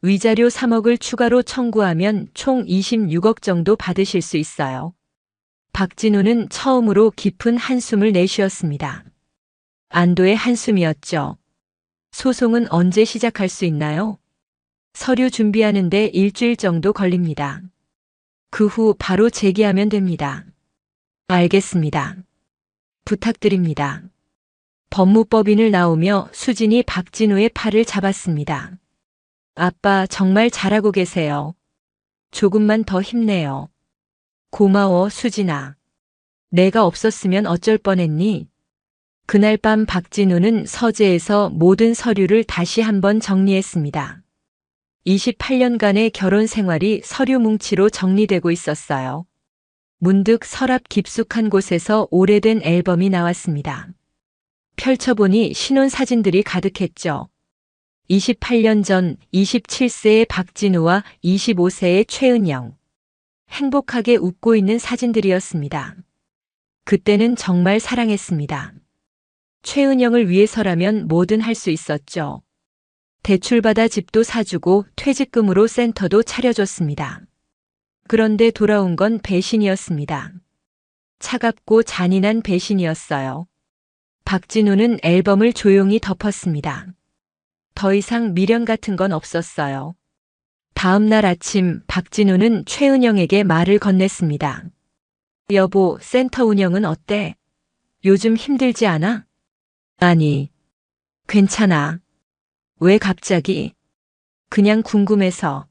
위자료 3억을 추가로 청구하면 총 26억 정도 받으실 수 있어요. 박진우는 처음으로 깊은 한숨을 내쉬었습니다. 안도의 한숨이었죠. 소송은 언제 시작할 수 있나요? 서류 준비하는데 일주일 정도 걸립니다. 그 후 바로 제기하면 됩니다. 알겠습니다. 부탁드립니다. 법무법인을 나오며 수진이 박진우의 팔을 잡았습니다. 아빠 정말 잘하고 계세요. 조금만 더 힘내요. 고마워, 수진아. 내가 없었으면 어쩔 뻔했니? 그날 밤 박진우는 서재에서 모든 서류를 다시 한번 정리했습니다. 28년간의 결혼 생활이 서류 뭉치로 정리되고 있었어요. 문득 서랍 깊숙한 곳에서 오래된 앨범이 나왔습니다. 펼쳐보니 신혼사진들이 가득했죠. 28년 전 27세의 박진우와 25세의 최은영. 행복하게 웃고 있는 사진들이었습니다. 그때는 정말 사랑했습니다. 최은영을 위해서라면 뭐든 할 수 있었죠. 대출받아 집도 사주고 퇴직금으로 센터도 차려줬습니다. 그런데 돌아온 건 배신이었습니다. 차갑고 잔인한 배신이었어요. 박진우는 앨범을 조용히 덮었습니다. 더 이상 미련 같은 건 없었어요. 다음 날 아침 박진우는 최은영에게 말을 건넸습니다. 여보, 센터 운영은 어때? 요즘 힘들지 않아? 아니, 괜찮아. 왜 갑자기? 그냥 궁금해서.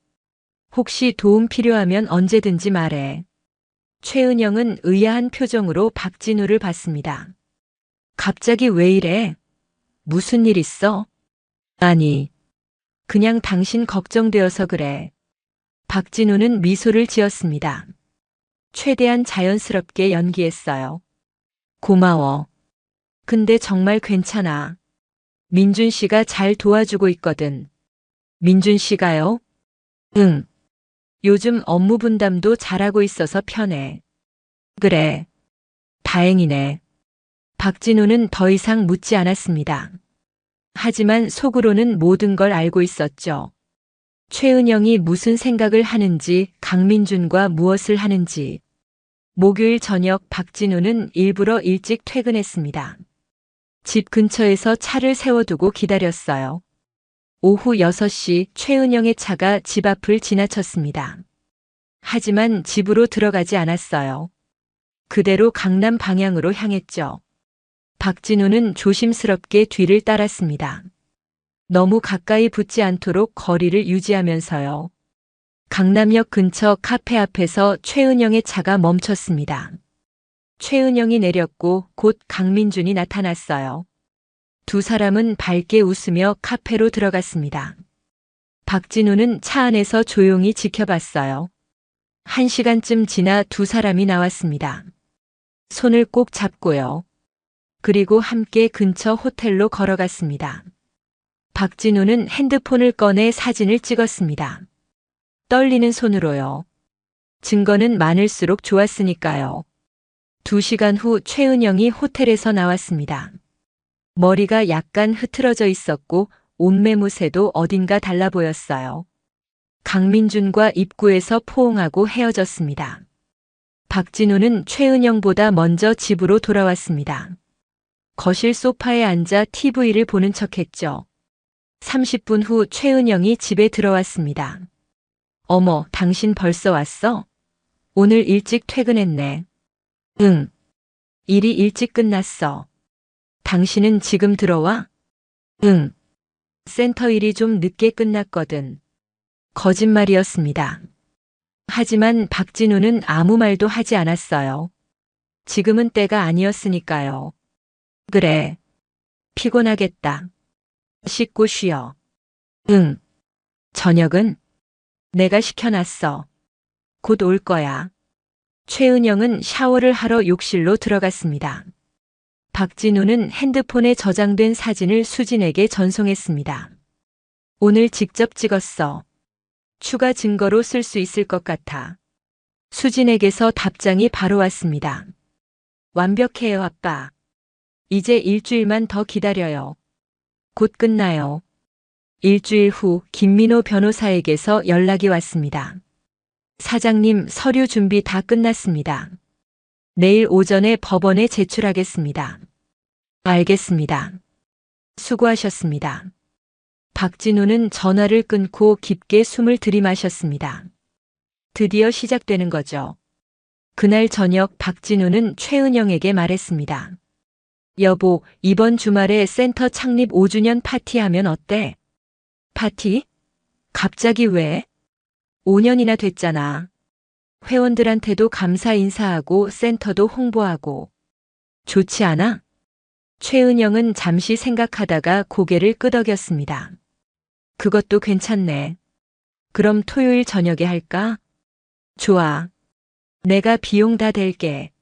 혹시 도움 필요하면 언제든지 말해. 최은영은 의아한 표정으로 박진우를 봤습니다. 갑자기 왜 이래? 무슨 일 있어? 아니, 그냥 당신 걱정되어서 그래. 박진우는 미소를 지었습니다. 최대한 자연스럽게 연기했어요. 고마워. 근데 정말 괜찮아. 민준 씨가 잘 도와주고 있거든. 민준 씨가요? 응. 요즘 업무 분담도 잘하고 있어서 편해. 그래. 다행이네. 박진우는 더 이상 묻지 않았습니다. 하지만 속으로는 모든 걸 알고 있었죠. 최은영이 무슨 생각을 하는지, 강민준과 무엇을 하는지. 목요일 저녁 박진우는 일부러 일찍 퇴근했습니다. 집 근처에서 차를 세워두고 기다렸어요. 오후 6시 최은영의 차가 집 앞을 지나쳤습니다. 하지만 집으로 들어가지 않았어요. 그대로 강남 방향으로 향했죠. 박진우는 조심스럽게 뒤를 따랐습니다. 너무 가까이 붙지 않도록 거리를 유지하면서요. 강남역 근처 카페 앞에서 최은영의 차가 멈췄습니다. 최은영이 내렸고 곧 강민준이 나타났어요. 두 사람은 밝게 웃으며 카페로 들어갔습니다. 박진우는 차 안에서 조용히 지켜봤어요. 1시간쯤 지나 두 사람이 나왔습니다. 손을 꼭 잡고요. 그리고 함께 근처 호텔로 걸어갔습니다. 박진우는 핸드폰을 꺼내 사진을 찍었습니다. 떨리는 손으로요. 증거는 많을수록 좋았으니까요. 2시간 후 최은영이 호텔에서 나왔습니다. 머리가 약간 흐트러져 있었고 옷매무새도 어딘가 달라 보였어요. 강민준과 입구에서 포옹하고 헤어졌습니다. 박진우는 최은영보다 먼저 집으로 돌아왔습니다. 거실 소파에 앉아 TV를 보는 척했죠. 30분 후 최은영이 집에 들어왔습니다. 어머, 당신 벌써 왔어? 오늘 일찍 퇴근했네. 응. 일이 일찍 끝났어. 당신은 지금 들어와? 응. 센터 일이 좀 늦게 끝났거든. 거짓말이었습니다. 하지만 박진우는 아무 말도 하지 않았어요. 지금은 때가 아니었으니까요. 그래. 피곤하겠다. 씻고 쉬어. 응. 저녁은 내가 시켜놨어. 곧 올 거야. 최은영은 샤워를 하러 욕실로 들어갔습니다. 박진우는 핸드폰에 저장된 사진을 수진에게 전송했습니다. 오늘 직접 찍었어. 추가 증거로 쓸 수 있을 것 같아. 수진에게서 답장이 바로 왔습니다. 완벽해요, 아빠. 이제 일주일만 더 기다려요. 곧 끝나요. 일주일 후 김민호 변호사에게서 연락이 왔습니다. 사장님, 서류 준비 다 끝났습니다. 내일 오전에 법원에 제출하겠습니다. 알겠습니다. 수고하셨습니다. 박진우는 전화를 끊고 깊게 숨을 들이마셨습니다. 드디어 시작되는 거죠. 그날 저녁 박진우는 최은영에게 말했습니다. 여보, 이번 주말에 센터 창립 5주년 파티하면 어때? 파티? 갑자기 왜? 5년이나 됐잖아. 회원들한테도 감사 인사하고 센터도 홍보하고. 좋지 않아? 최은영은 잠시 생각하다가 고개를 끄덕였습니다. 그것도 괜찮네. 그럼 토요일 저녁에 할까? 좋아. 내가 비용 다 댈게.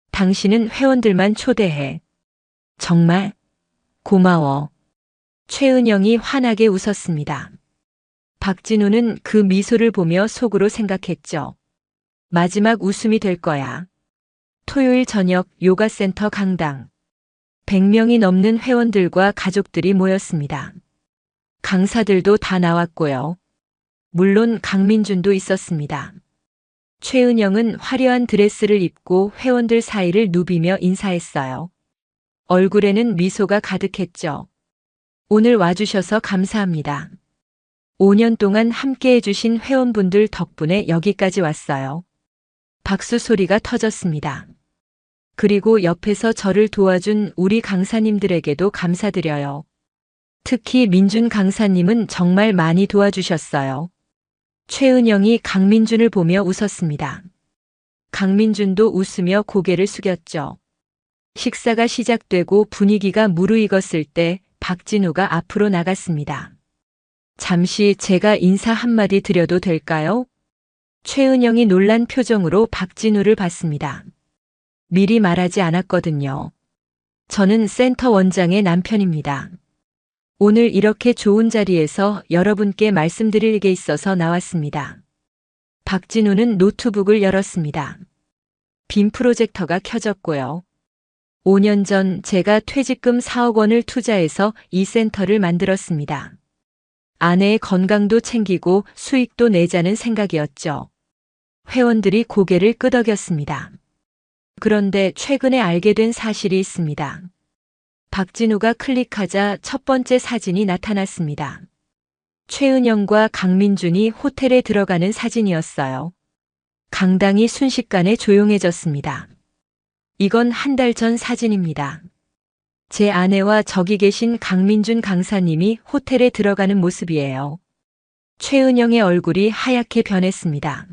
당신은 회원들만 초대해. 정말? 고마워. 최은영이 환하게 웃었습니다. 박진우는 그 미소를 보며 속으로 생각했죠. 마지막 웃음이 될 거야. 토요일 저녁 요가센터 강당. 100명이 넘는 회원들과 가족들이 모였습니다. 강사들도 다 나왔고요. 물론 강민준도 있었습니다. 최은영은 화려한 드레스를 입고 회원들 사이를 누비며 인사했어요. 얼굴에는 미소가 가득했죠. 오늘 와주셔서 감사합니다. 5년 동안 함께 해주신 회원분들 덕분에 여기까지 왔어요. 박수 소리가 터졌습니다. 그리고 옆에서 저를 도와준 우리 강사님들에게도 감사드려요. 특히 민준 강사님은 정말 많이 도와주셨어요. 최은영이 강민준을 보며 웃었습니다. 강민준도 웃으며 고개를 숙였죠. 식사가 시작되고 분위기가 무르익었을 때 박진우가 앞으로 나갔습니다. 잠시 제가 인사 한마디 드려도 될까요? 최은영이 놀란 표정으로 박진우를 봤습니다. 미리 말하지 않았거든요. 저는 센터 원장의 남편입니다. 오늘 이렇게 좋은 자리에서 여러분께 말씀드릴 게 있어서 나왔습니다. 박진우는 노트북을 열었습니다. 빔 프로젝터가 켜졌고요. 5년 전 제가 퇴직금 4억 원을 투자해서 이 센터를 만들었습니다. 아내의 건강도 챙기고 수익도 내자는 생각이었죠. 회원들이 고개를 끄덕였습니다. 그런데 최근에 알게 된 사실이 있습니다. 박진우가 클릭하자 첫 번째 사진이 나타났습니다. 최은영과 강민준이 호텔에 들어가는 사진이었어요. 강당이 순식간에 조용해졌습니다. 이건 한 달 전 사진입니다. 제 아내와 저기 계신 강민준 강사님이 호텔에 들어가는 모습이에요. 최은영의 얼굴이 하얗게 변했습니다.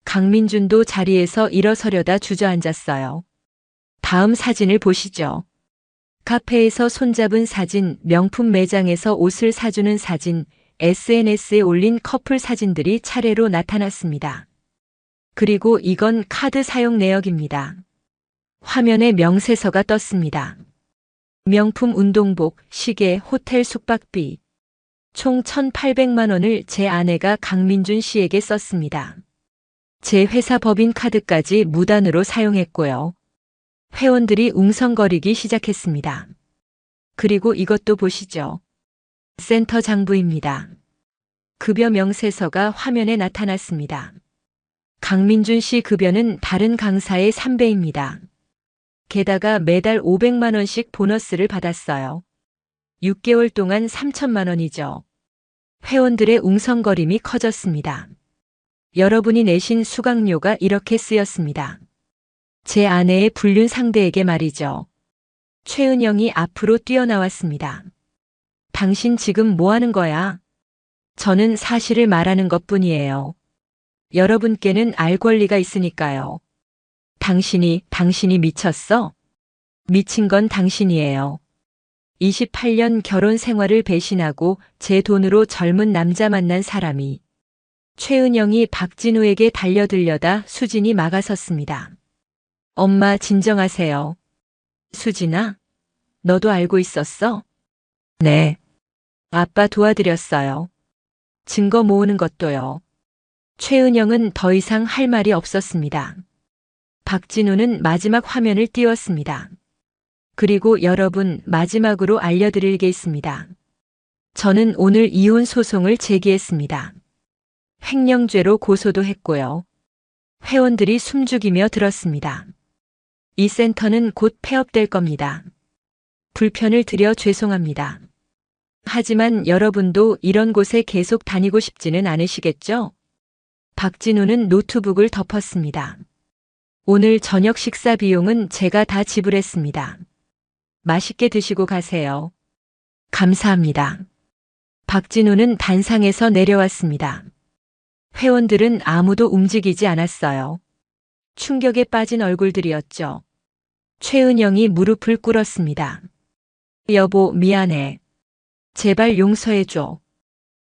강민준도 자리에서 일어서려다 주저앉았어요. 다음 사진을 보시죠. 카페에서 손잡은 사진, 명품 매장에서 옷을 사주는 사진, SNS에 올린 커플 사진들이 차례로 나타났습니다. 그리고 이건 카드 사용 내역입니다. 화면에 명세서가 떴습니다. 명품 운동복, 시계, 호텔 숙박비. 총 1,800만 원을 제 아내가 강민준 씨에게 썼습니다. 제 회사 법인 카드까지 무단으로 사용했고요. 회원들이 웅성거리기 시작했습니다. 그리고 이것도 보시죠. 센터 장부입니다. 급여 명세서가 화면에 나타났습니다. 강민준 씨 급여는 다른 강사의 3배입니다. 게다가 매달 500만 원씩 보너스를 받았어요. 6개월 동안 3천만 원이죠. 회원들의 웅성거림이 커졌습니다. 여러분이 내신 수강료가 이렇게 쓰였습니다. 제 아내의 불륜 상대에게 말이죠. 최은영이 앞으로 뛰어나왔습니다. 당신 지금 뭐 하는 거야? 저는 사실을 말하는 것뿐이에요. 여러분께는 알 권리가 있으니까요. 당신이 미쳤어? 미친 건 당신이에요. 28년 결혼 생활을 배신하고 제 돈으로 젊은 남자 만난 사람이. 최은영이 박진우에게 달려들려다 수진이 막아섰습니다. 엄마 진정하세요. 수진아, 너도 알고 있었어? 네. 아빠 도와드렸어요. 증거 모으는 것도요. 최은영은 더 이상 할 말이 없었습니다. 박진우는 마지막 화면을 띄웠습니다. 그리고 여러분, 마지막으로 알려드릴 게 있습니다. 저는 오늘 이혼 소송을 제기했습니다. 횡령죄로 고소도 했고요. 회원들이 숨죽이며 들었습니다. 이 센터는 곧 폐업될 겁니다. 불편을 드려 죄송합니다. 하지만 여러분도 이런 곳에 계속 다니고 싶지는 않으시겠죠? 박진우는 노트북을 덮었습니다. 오늘 저녁 식사 비용은 제가 다 지불했습니다. 맛있게 드시고 가세요. 감사합니다. 박진우는 단상에서 내려왔습니다. 회원들은 아무도 움직이지 않았어요. 충격에 빠진 얼굴들이었죠. 최은영이 무릎을 꿇었습니다. 여보, 미안해. 제발 용서해줘.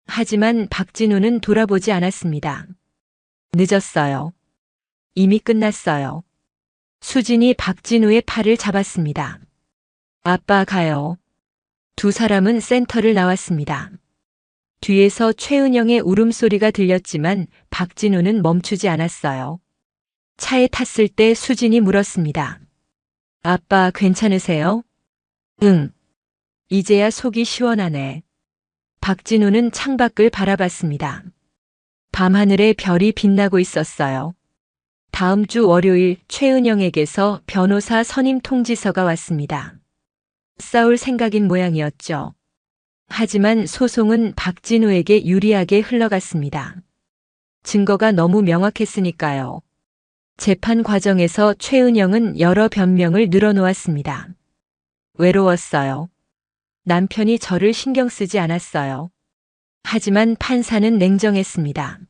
하지만 박진우는 돌아보지 않았습니다. 늦었어요. 이미 끝났어요. 수진이 박진우의 팔을 잡았습니다. 아빠 가요. 두 사람은 센터를 나왔습니다. 뒤에서 최은영의 울음소리가 들렸지만 박진우는 멈추지 않았어요. 차에 탔을 때 수진이 물었습니다. 아빠 괜찮으세요? 응. 이제야 속이 시원하네. 박진우는 창밖을 바라봤습니다. 밤하늘에 별이 빛나고 있었어요. 다음 주 월요일 최은영에게서 변호사 선임 통지서가 왔습니다. 싸울 생각인 모양이었죠. 하지만 소송은 박진우에게 유리하게 흘러갔습니다. 증거가 너무 명확했으니까요. 재판 과정에서 최은영은 여러 변명을 늘어놓았습니다. 외로웠어요. 남편이 저를 신경 쓰지 않았어요. 하지만 판사는 냉정했습니다.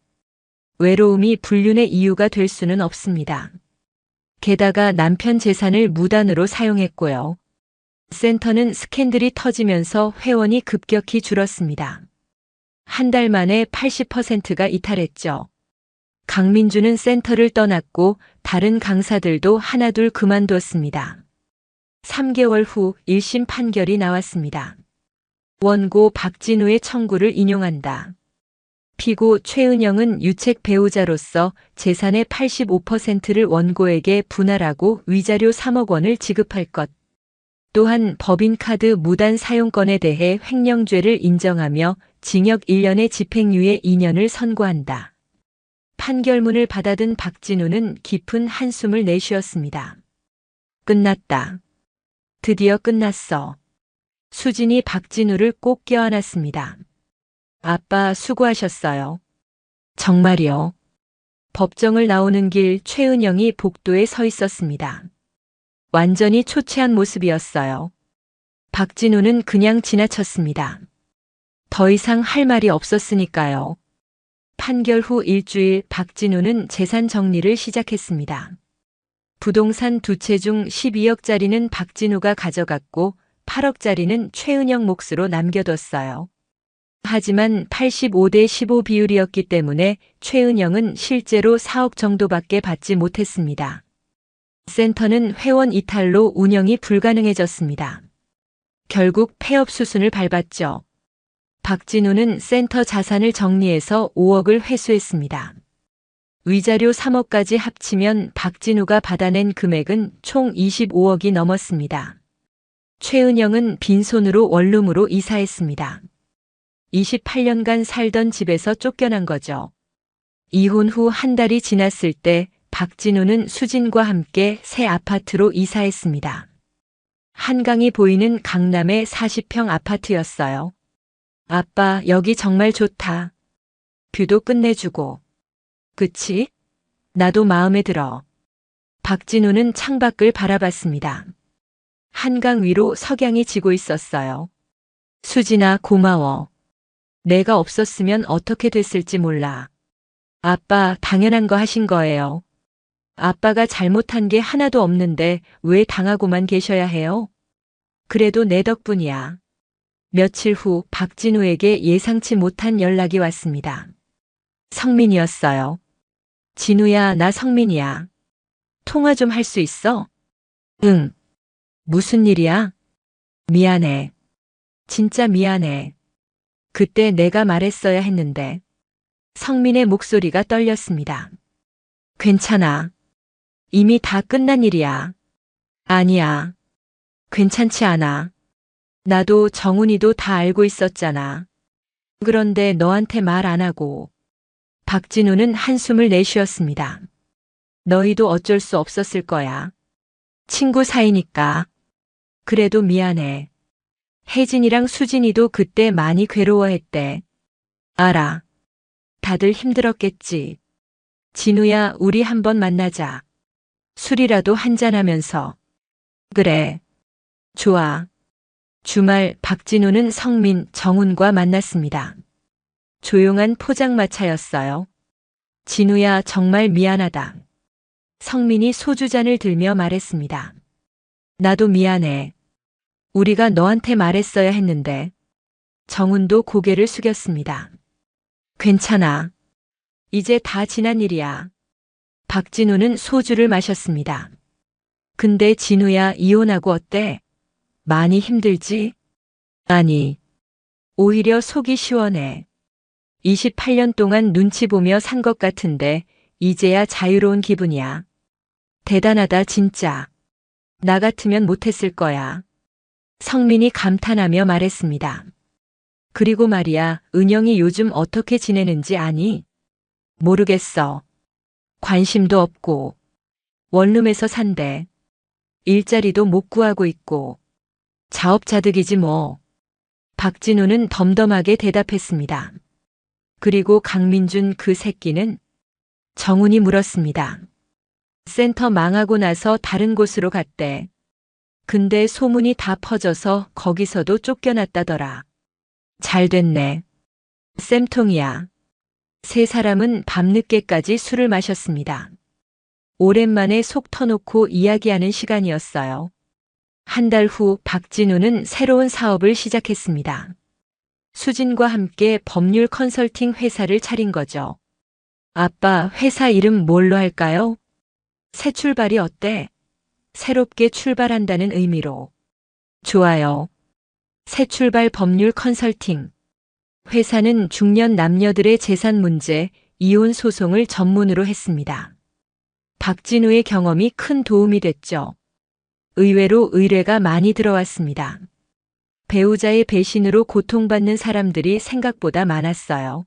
외로움이 불륜의 이유가 될 수는 없습니다. 게다가 남편 재산을 무단으로 사용했고요. 센터는 스캔들이 터지면서 회원이 급격히 줄었습니다. 한 달 만에 80%가 이탈했죠. 강민주는 센터를 떠났고 다른 강사들도 하나둘 그만두었습니다. 3개월 후 1심 판결이 나왔습니다. 원고 박진우의 청구를 인용한다. 피고 최은영은 유책 배우자로서 재산의 85%를 원고에게 분할하고 위자료 3억 원을 지급할 것. 또한 법인카드 무단 사용권에 대해 횡령죄를 인정하며 징역 1년의 집행유예 2년을 선고한다. 판결문을 받아든 박진우는 깊은 한숨을 내쉬었습니다. 끝났다. 드디어 끝났어. 수진이 박진우를 꼭 껴안았습니다. 아빠 수고하셨어요. 정말이요. 법정을 나오는 길 최은영이 복도에 서 있었습니다. 완전히 초췌한 모습이었어요. 박진우는 그냥 지나쳤습니다. 더 이상 할 말이 없었으니까요. 판결 후 일주일 박진우는 재산 정리를 시작했습니다. 부동산 두 채 중 12억짜리는 박진우가 가져갔고 8억짜리는 최은영 몫으로 남겨뒀어요. 하지만 85대 15 비율이었기 때문에 최은영은 실제로 4억 정도밖에 받지 못했습니다. 센터는 회원 이탈로 운영이 불가능해졌습니다. 결국 폐업 수순을 밟았죠. 박진우는 센터 자산을 정리해서 5억을 회수했습니다. 위자료 3억까지 합치면 박진우가 받아낸 금액은 총 25억이 넘었습니다. 최은영은 빈손으로 원룸으로 이사했습니다. 28년간 살던 집에서 쫓겨난 거죠. 이혼 후 한 달이 지났을 때 박진우는 수진과 함께 새 아파트로 이사했습니다. 한강이 보이는 강남의 40평 아파트였어요. 아빠, 여기 정말 좋다. 뷰도 끝내주고. 그치? 나도 마음에 들어. 박진우는 창밖을 바라봤습니다. 한강 위로 석양이 지고 있었어요. 수진아, 고마워. 내가 없었으면 어떻게 됐을지 몰라. 아빠, 당연한 거 하신 거예요. 아빠가 잘못한 게 하나도 없는데 왜 당하고만 계셔야 해요? 그래도 내 덕분이야. 며칠 후 박진우에게 예상치 못한 연락이 왔습니다. 성민이었어요. 진우야, 나 성민이야. 통화 좀 할 수 있어? 응. 무슨 일이야? 미안해. 진짜 미안해. 그때 내가 말했어야 했는데. 성민의 목소리가 떨렸습니다. 괜찮아. 이미 다 끝난 일이야. 아니야. 괜찮지 않아. 나도 정훈이도 다 알고 있었잖아. 그런데 너한테 말 안 하고. 박진우는 한숨을 내쉬었습니다. 너희도 어쩔 수 없었을 거야. 친구 사이니까. 그래도 미안해. 혜진이랑 수진이도 그때 많이 괴로워했대. 알아. 다들 힘들었겠지. 진우야, 우리 한번 만나자. 술이라도 한잔하면서. 그래. 좋아. 주말 박진우는 성민, 정훈과 만났습니다. 조용한 포장마차였어요. 진우야, 정말 미안하다. 성민이 소주잔을 들며 말했습니다. 나도 미안해. 우리가 너한테 말했어야 했는데. 정훈도 고개를 숙였습니다. 괜찮아. 이제 다 지난 일이야. 박진우는 소주를 마셨습니다. 근데 진우야, 이혼하고 어때? 많이 힘들지? 아니, 오히려 속이 시원해. 28년 동안 눈치 보며 산 것 같은데 이제야 자유로운 기분이야. 대단하다 진짜. 나 같으면 못했을 거야. 성민이 감탄하며 말했습니다. 그리고 말이야, 은영이 요즘 어떻게 지내는지 아니? 모르겠어. 관심도 없고. 원룸에서 산대. 일자리도 못 구하고 있고. 자업자득이지 뭐. 박진우는 덤덤하게 대답했습니다. 그리고 강민준 그 새끼는? 정훈이 물었습니다. 센터 망하고 나서 다른 곳으로 갔대. 근데 소문이 다 퍼져서 거기서도 쫓겨났다더라. 잘 됐네. 쌤통이야. 세 사람은 밤늦게까지 술을 마셨습니다. 오랜만에 속 터놓고 이야기하는 시간이었어요. 한 달 후 박진우는 새로운 사업을 시작했습니다. 수진과 함께 법률 컨설팅 회사를 차린 거죠. 아빠, 회사 이름 뭘로 할까요? 새 출발이 어때? 새롭게 출발한다는 의미로. 좋아요. 새 출발 법률 컨설팅. 회사는 중년 남녀들의 재산 문제, 이혼 소송을 전문으로 했습니다. 박진우의 경험이 큰 도움이 됐죠. 의외로 의뢰가 많이 들어왔습니다. 배우자의 배신으로 고통받는 사람들이 생각보다 많았어요.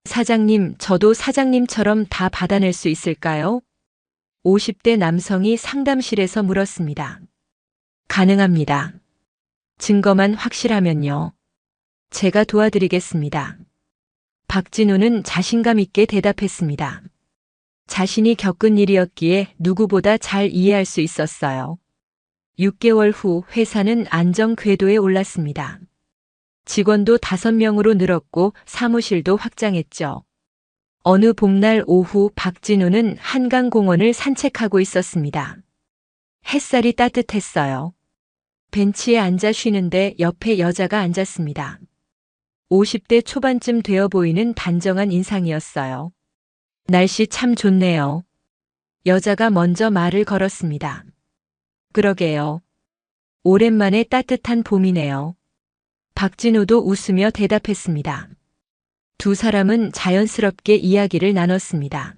사장님, 저도 사장님처럼 다 받아낼 수 있을까요? 50대 남성이 상담실에서 물었습니다. 가능합니다. 증거만 확실하면요. 제가 도와드리겠습니다. 박진우는 자신감 있게 대답했습니다. 자신이 겪은 일이었기에 누구보다 잘 이해할 수 있었어요. 6개월 후 회사는 안정 궤도에 올랐습니다. 직원도 5명으로 늘었고 사무실도 확장했죠. 어느 봄날 오후 박진우는 한강공원을 산책하고 있었습니다. 햇살이 따뜻했어요. 벤치에 앉아 쉬는데 옆에 여자가 앉았습니다. 50대 초반쯤 되어 보이는 단정한 인상이었어요. 날씨 참 좋네요. 여자가 먼저 말을 걸었습니다. 그러게요. 오랜만에 따뜻한 봄이네요. 박진우도 웃으며 대답했습니다. 두 사람은 자연스럽게 이야기를 나눴습니다.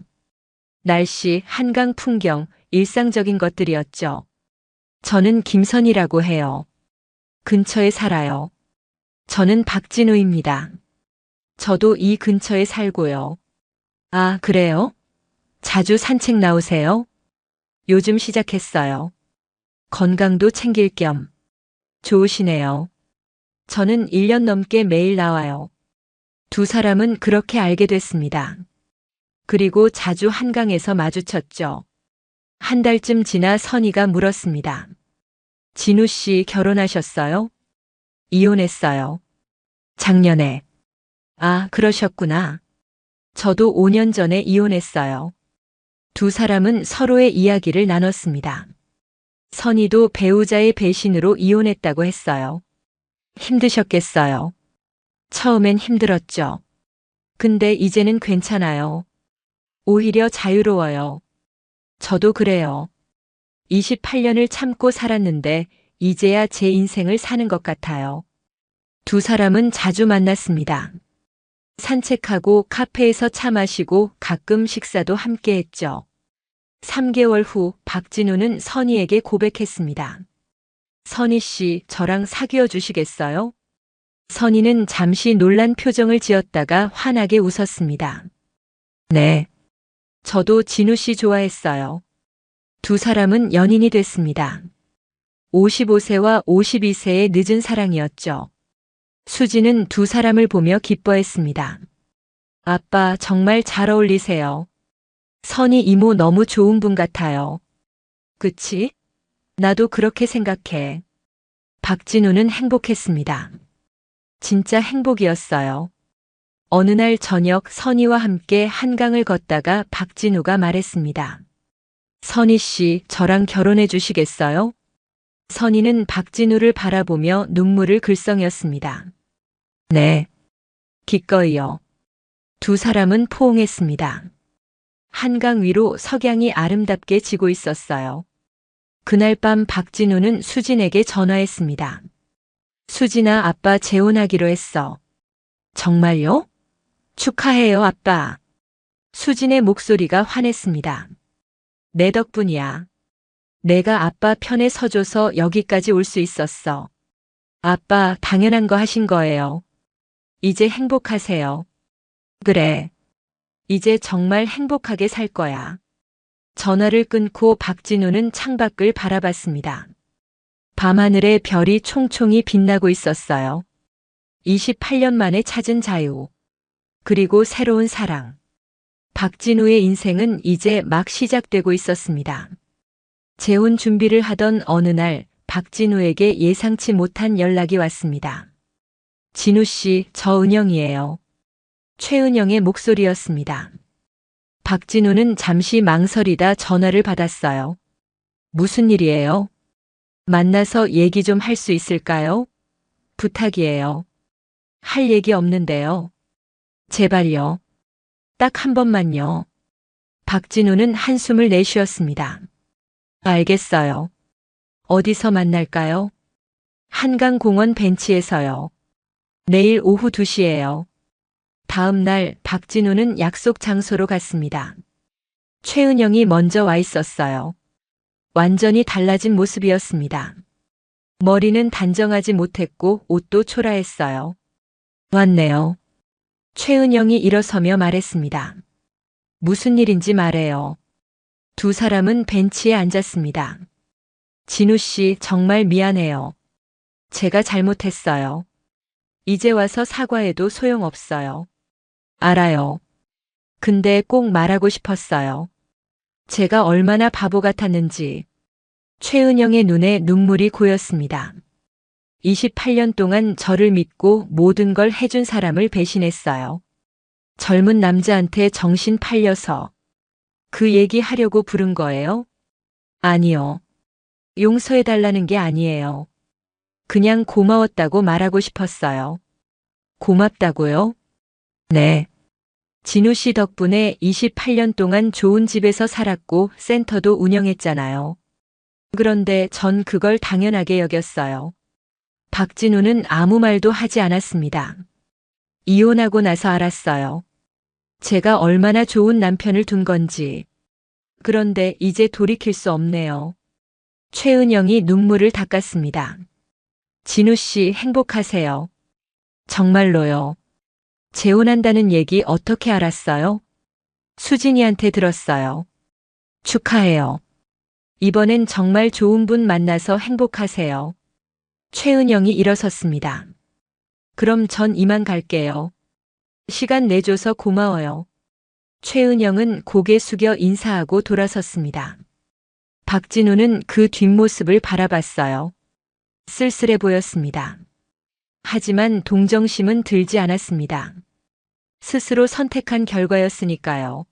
날씨, 한강 풍경, 일상적인 것들이었죠. 저는 김선이라고 해요. 근처에 살아요. 저는 박진우입니다. 저도 이 근처에 살고요. 아, 그래요? 자주 산책 나오세요? 요즘 시작했어요. 건강도 챙길 겸. 좋으시네요. 저는 1년 넘게 매일 나와요. 두 사람은 그렇게 알게 됐습니다. 그리고 자주 한강에서 마주쳤죠. 한 달쯤 지나 선이가 물었습니다. 진우 씨 결혼하셨어요? 이혼했어요. 작년에. 아, 그러셨구나. 저도 5년 전에 이혼했어요. 두 사람은 서로의 이야기를 나눴습니다. 선희도 배우자의 배신으로 이혼했다고 했어요. 힘드셨겠어요. 처음엔 힘들었죠. 근데 이제는 괜찮아요. 오히려 자유로워요. 저도 그래요. 28년을 참고 살았는데 이제야 제 인생을 사는 것 같아요. 두 사람은 자주 만났습니다. 산책하고 카페에서 차 마시고 가끔 식사도 함께 했죠. 3개월 후 박진우는 선희에게 고백했습니다. 선희 씨, 저랑 사귀어 주시겠어요? 선희는 잠시 놀란 표정을 지었다가 환하게 웃었습니다. 네. 저도 진우 씨 좋아했어요. 두 사람은 연인이 됐습니다. 55세와 52세의 늦은 사랑이었죠. 수지는 두 사람을 보며 기뻐했습니다. 아빠 정말 잘 어울리세요. 선희 이모 너무 좋은 분 같아요. 그치? 나도 그렇게 생각해. 박진우는 행복했습니다. 진짜 행복이었어요. 어느 날 저녁 선희와 함께 한강을 걷다가 박진우가 말했습니다. 선희 씨, 저랑 결혼해 주시겠어요? 선희는 박진우를 바라보며 눈물을 글썽였습니다. 네. 기꺼이요. 두 사람은 포옹했습니다. 한강 위로 석양이 아름답게 지고 있었어요. 그날 밤 박진우는 수진에게 전화했습니다. 수진아, 아빠 재혼하기로 했어. 정말요? 축하해요, 아빠. 수진의 목소리가 환했습니다. 내 덕분이야. 내가 아빠 편에 서줘서 여기까지 올 수 있었어. 아빠, 당연한 거 하신 거예요. 이제 행복하세요. 그래. 이제 정말 행복하게 살 거야. 전화를 끊고 박진우는 창밖을 바라봤습니다. 밤하늘에 별이 총총히 빛나고 있었어요. 28년 만에 찾은 자유. 그리고 새로운 사랑. 박진우의 인생은 이제 막 시작되고 있었습니다. 재혼 준비를 하던 어느 날 박진우에게 예상치 못한 연락이 왔습니다. 진우 씨, 저 은영이에요. 최은영의 목소리였습니다. 박진우는 잠시 망설이다 전화를 받았어요. 무슨 일이에요? 만나서 얘기 좀 할 수 있을까요? 부탁이에요. 할 얘기 없는데요. 제발요. 딱 한 번만요. 박진우는 한숨을 내쉬었습니다. 알겠어요. 어디서 만날까요? 한강공원 벤치에서요. 내일 오후 2시예요. 다음 날 박진우는 약속 장소로 갔습니다. 최은영이 먼저 와 있었어요. 완전히 달라진 모습이었습니다. 머리는 단정하지 못했고 옷도 초라했어요. 왔네요. 최은영이 일어서며 말했습니다. 무슨 일인지 말해요. 두 사람은 벤치에 앉았습니다. 진우 씨, 정말 미안해요. 제가 잘못했어요. 이제 와서 사과해도 소용없어요. 알아요. 근데 꼭 말하고 싶었어요. 제가 얼마나 바보 같았는지. 최은영의 눈에 눈물이 고였습니다. 28년 동안 저를 믿고 모든 걸 해준 사람을 배신했어요. 젊은 남자한테 정신 팔려서. 그 얘기 하려고 부른 거예요? 아니요. 용서해달라는 게 아니에요. 그냥 고마웠다고 말하고 싶었어요. 고맙다고요? 네. 진우 씨 덕분에 28년 동안 좋은 집에서 살았고 센터도 운영했잖아요. 그런데 전 그걸 당연하게 여겼어요. 박진우는 아무 말도 하지 않았습니다. 이혼하고 나서 알았어요. 제가 얼마나 좋은 남편을 둔 건지. 그런데 이제 돌이킬 수 없네요. 최은영이 눈물을 닦았습니다. 진우 씨 행복하세요. 정말로요. 재혼한다는 얘기 어떻게 알았어요? 수진이한테 들었어요. 축하해요. 이번엔 정말 좋은 분 만나서 행복하세요. 최은영이 일어섰습니다. 그럼 전 이만 갈게요. 시간 내줘서 고마워요. 최은영은 고개 숙여 인사하고 돌아섰습니다. 박진우는 그 뒷모습을 바라봤어요. 쓸쓸해 보였습니다. 하지만 동정심은 들지 않았습니다. 스스로 선택한 결과였으니까요.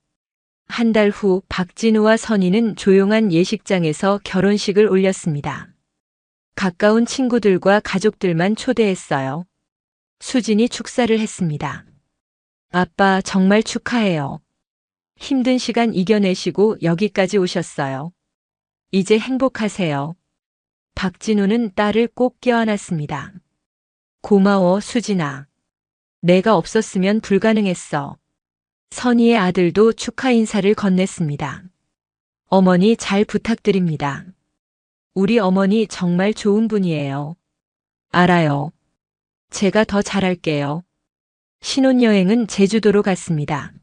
한 달 후 박진우와 선희는 조용한 예식장에서 결혼식을 올렸습니다. 가까운 친구들과 가족들만 초대했어요. 수진이 축사를 했습니다. 아빠 정말 축하해요. 힘든 시간 이겨내시고 여기까지 오셨어요. 이제 행복하세요. 박진우는 딸을 꼭 껴안았습니다. 고마워, 수진아. 내가 없었으면 불가능했어. 선희의 아들도 축하 인사를 건넸습니다. 어머니 잘 부탁드립니다. 우리 어머니 정말 좋은 분이에요. 알아요. 제가 더 잘할게요. 신혼여행은 제주도로 갔습니다.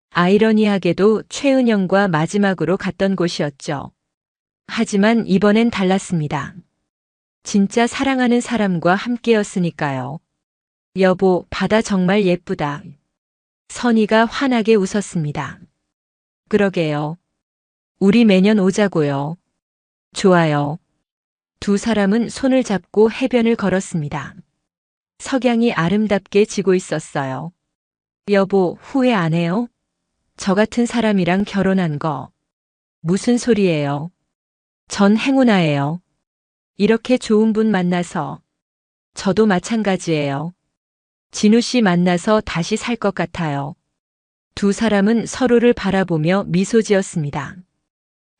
아이러니하게도 최은영과 마지막으로 갔던 곳이었죠. 하지만 이번엔 달랐습니다. 진짜 사랑하는 사람과 함께였으니까요. 여보, 바다 정말 예쁘다. 선희가 환하게 웃었습니다. 그러게요. 우리 매년 오자고요. 좋아요. 두 사람은 손을 잡고 해변을 걸었습니다. 석양이 아름답게 지고 있었어요. 여보, 후회 안 해요? 저 같은 사람이랑 결혼한 거. 무슨 소리예요? 전 행운아예요. 이렇게 좋은 분 만나서. 저도 마찬가지예요. 진우 씨 만나서 다시 살 것 같아요. 두 사람은 서로를 바라보며 미소 지었습니다.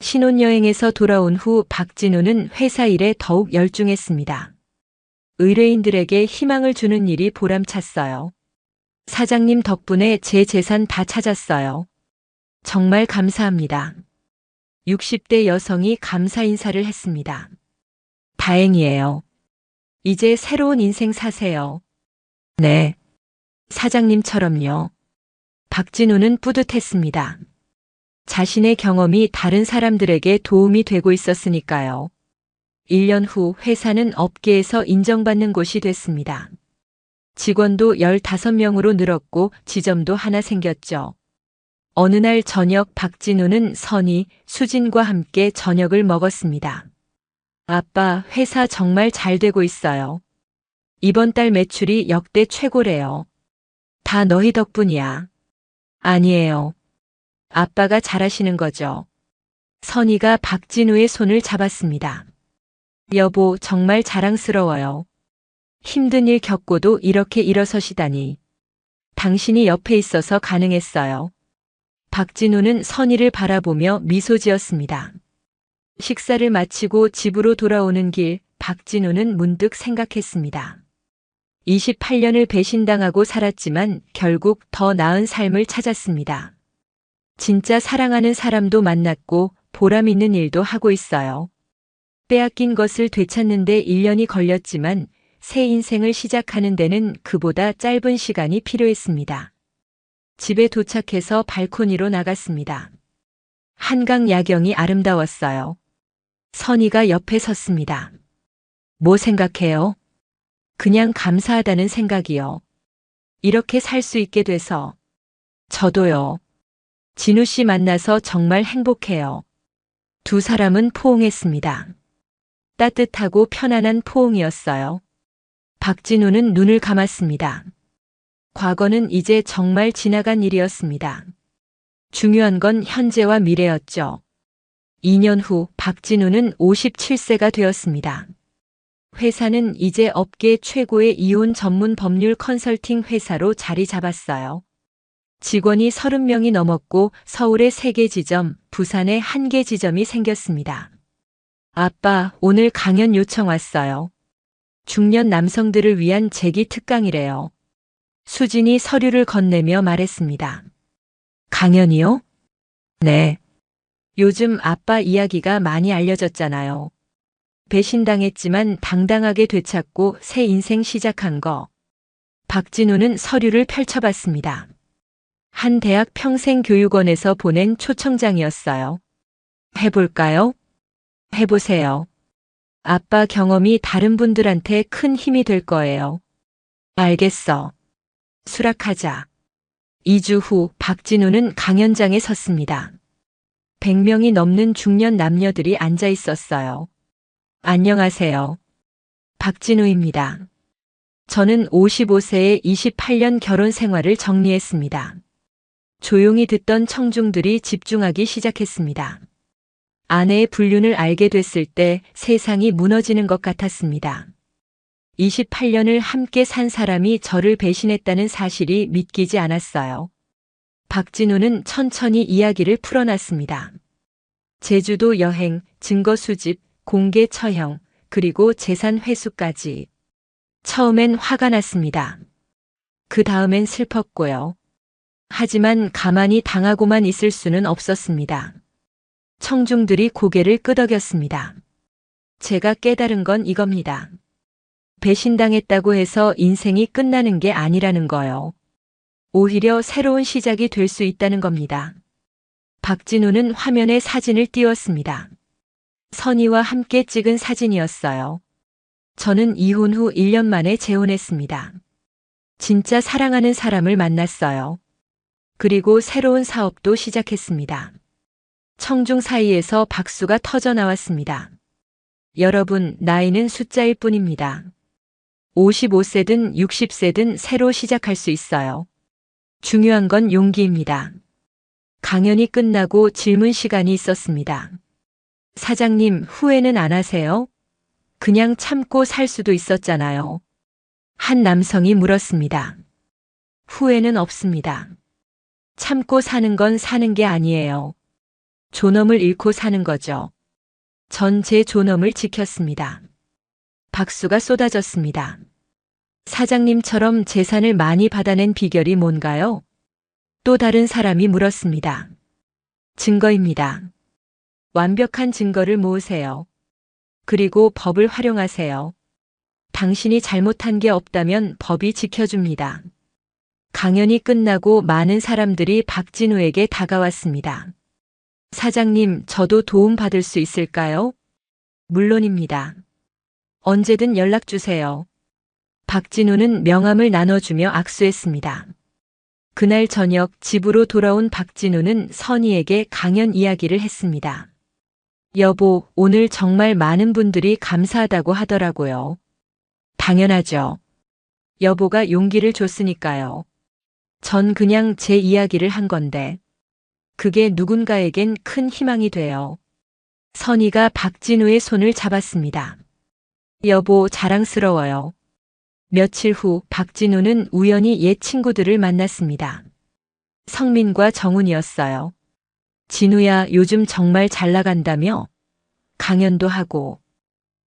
신혼여행에서 돌아온 후 박진우는 회사 일에 더욱 열중했습니다. 의뢰인들에게 희망을 주는 일이 보람찼어요. 사장님 덕분에 제 재산 다 찾았어요. 정말 감사합니다. 60대 여성이 감사 인사를 했습니다. 다행이에요. 이제 새로운 인생 사세요. 네. 사장님처럼요. 박진우는 뿌듯했습니다. 자신의 경험이 다른 사람들에게 도움이 되고 있었으니까요. 1년 후 회사는 업계에서 인정받는 곳이 됐습니다. 직원도 15명으로 늘었고 지점도 하나 생겼죠. 어느 날 저녁 박진우는 선희, 수진과 함께 저녁을 먹었습니다. 아빠, 회사 정말 잘 되고 있어요. 이번 달 매출이 역대 최고래요. 다 너희 덕분이야. 아니에요. 아빠가 잘하시는 거죠. 선희가 박진우의 손을 잡았습니다. 여보, 정말 자랑스러워요. 힘든 일 겪고도 이렇게 일어서시다니. 당신이 옆에 있어서 가능했어요. 박진우는 선희를 바라보며 미소 지었습니다. 식사를 마치고 집으로 돌아오는 길, 박진우는 문득 생각했습니다. 28년을 배신당하고 살았지만 결국 더 나은 삶을 찾았습니다. 진짜 사랑하는 사람도 만났고 보람 있는 일도 하고 있어요. 빼앗긴 것을 되찾는데 1년이 걸렸지만 새 인생을 시작하는 데는 그보다 짧은 시간이 필요했습니다. 집에 도착해서 발코니로 나갔습니다. 한강 야경이 아름다웠어요. 선희가 옆에 섰습니다. 뭐 생각해요? 그냥 감사하다는 생각이요. 이렇게 살 수 있게 돼서. 저도요. 진우 씨 만나서 정말 행복해요. 두 사람은 포옹했습니다. 따뜻하고 편안한 포옹이었어요. 박진우는 눈을 감았습니다. 과거는 이제 정말 지나간 일이었습니다. 중요한 건 현재와 미래였죠. 2년 후 박진우는 57세가 되었습니다. 회사는 이제 업계 최고의 이혼 전문 법률 컨설팅 회사로 자리 잡았어요. 직원이 30명이 넘었고 서울에 3개 지점, 부산에 1개 지점이 생겼습니다. 아빠, 오늘 강연 요청 왔어요. 중년 남성들을 위한 재기 특강이래요. 수진이 서류를 건네며 말했습니다. 강연이요? 네. 요즘 아빠 이야기가 많이 알려졌잖아요. 배신당했지만 당당하게 되찾고 새 인생 시작한 거. 박진우는 서류를 펼쳐봤습니다. 한 대학 평생교육원에서 보낸 초청장이었어요. 해볼까요? 해보세요. 아빠 경험이 다른 분들한테 큰 힘이 될 거예요. 알겠어. 수락하자. 2주 후 박진우는 강연장에 섰습니다. 100명이 넘는 중년 남녀들이 앉아 있었어요. 안녕하세요. 박진우입니다. 저는 55세에 28년 결혼 생활을 정리했습니다. 조용히 듣던 청중들이 집중하기 시작했습니다. 아내의 불륜을 알게 됐을 때 세상이 무너지는 것 같았습니다. 28년을 함께 산 사람이 저를 배신했다는 사실이 믿기지 않았어요. 박진우는 천천히 이야기를 풀어놨습니다. 제주도 여행, 증거 수집, 공개 처형, 그리고 재산 회수까지. 처음엔 화가 났습니다. 그 다음엔 슬펐고요. 하지만 가만히 당하고만 있을 수는 없었습니다. 청중들이 고개를 끄덕였습니다. 제가 깨달은 건 이겁니다. 배신당했다고 해서 인생이 끝나는 게 아니라는 거요. 오히려 새로운 시작이 될 수 있다는 겁니다. 박진우는 화면에 사진을 띄웠습니다. 선희와 함께 찍은 사진이었어요. 저는 이혼 후 1년 만에 재혼했습니다. 진짜 사랑하는 사람을 만났어요. 그리고 새로운 사업도 시작했습니다. 청중 사이에서 박수가 터져 나왔습니다. 여러분, 나이는 숫자일 뿐입니다. 55세든 60세든 새로 시작할 수 있어요. 중요한 건 용기입니다. 강연이 끝나고 질문 시간이 있었습니다. 사장님, 후회는 안 하세요? 그냥 참고 살 수도 있었잖아요. 한 남성이 물었습니다. 후회는 없습니다. 참고 사는 건 사는 게 아니에요. 존엄을 잃고 사는 거죠. 전 제 존엄을 지켰습니다. 박수가 쏟아졌습니다. 사장님처럼 재산을 많이 받아낸 비결이 뭔가요? 또 다른 사람이 물었습니다. 증거입니다. 완벽한 증거를 모으세요. 그리고 법을 활용하세요. 당신이 잘못한 게 없다면 법이 지켜줍니다. 강연이 끝나고 많은 사람들이 박진우에게 다가왔습니다. 사장님, 저도 도움 받을 수 있을까요? 물론입니다. 언제든 연락 주세요. 박진우는 명함을 나눠주며 악수했습니다. 그날 저녁 집으로 돌아온 박진우는 선희에게 강연 이야기를 했습니다. 여보, 오늘 정말 많은 분들이 감사하다고 하더라고요. 당연하죠. 여보가 용기를 줬으니까요. 전 그냥 제 이야기를 한 건데. 그게 누군가에겐 큰 희망이 돼요. 선희가 박진우의 손을 잡았습니다. 여보, 자랑스러워요. 며칠 후 박진우는 우연히 옛 친구들을 만났습니다. 성민과 정훈이었어요. 진우야, 요즘 정말 잘 나간다며? 강연도 하고.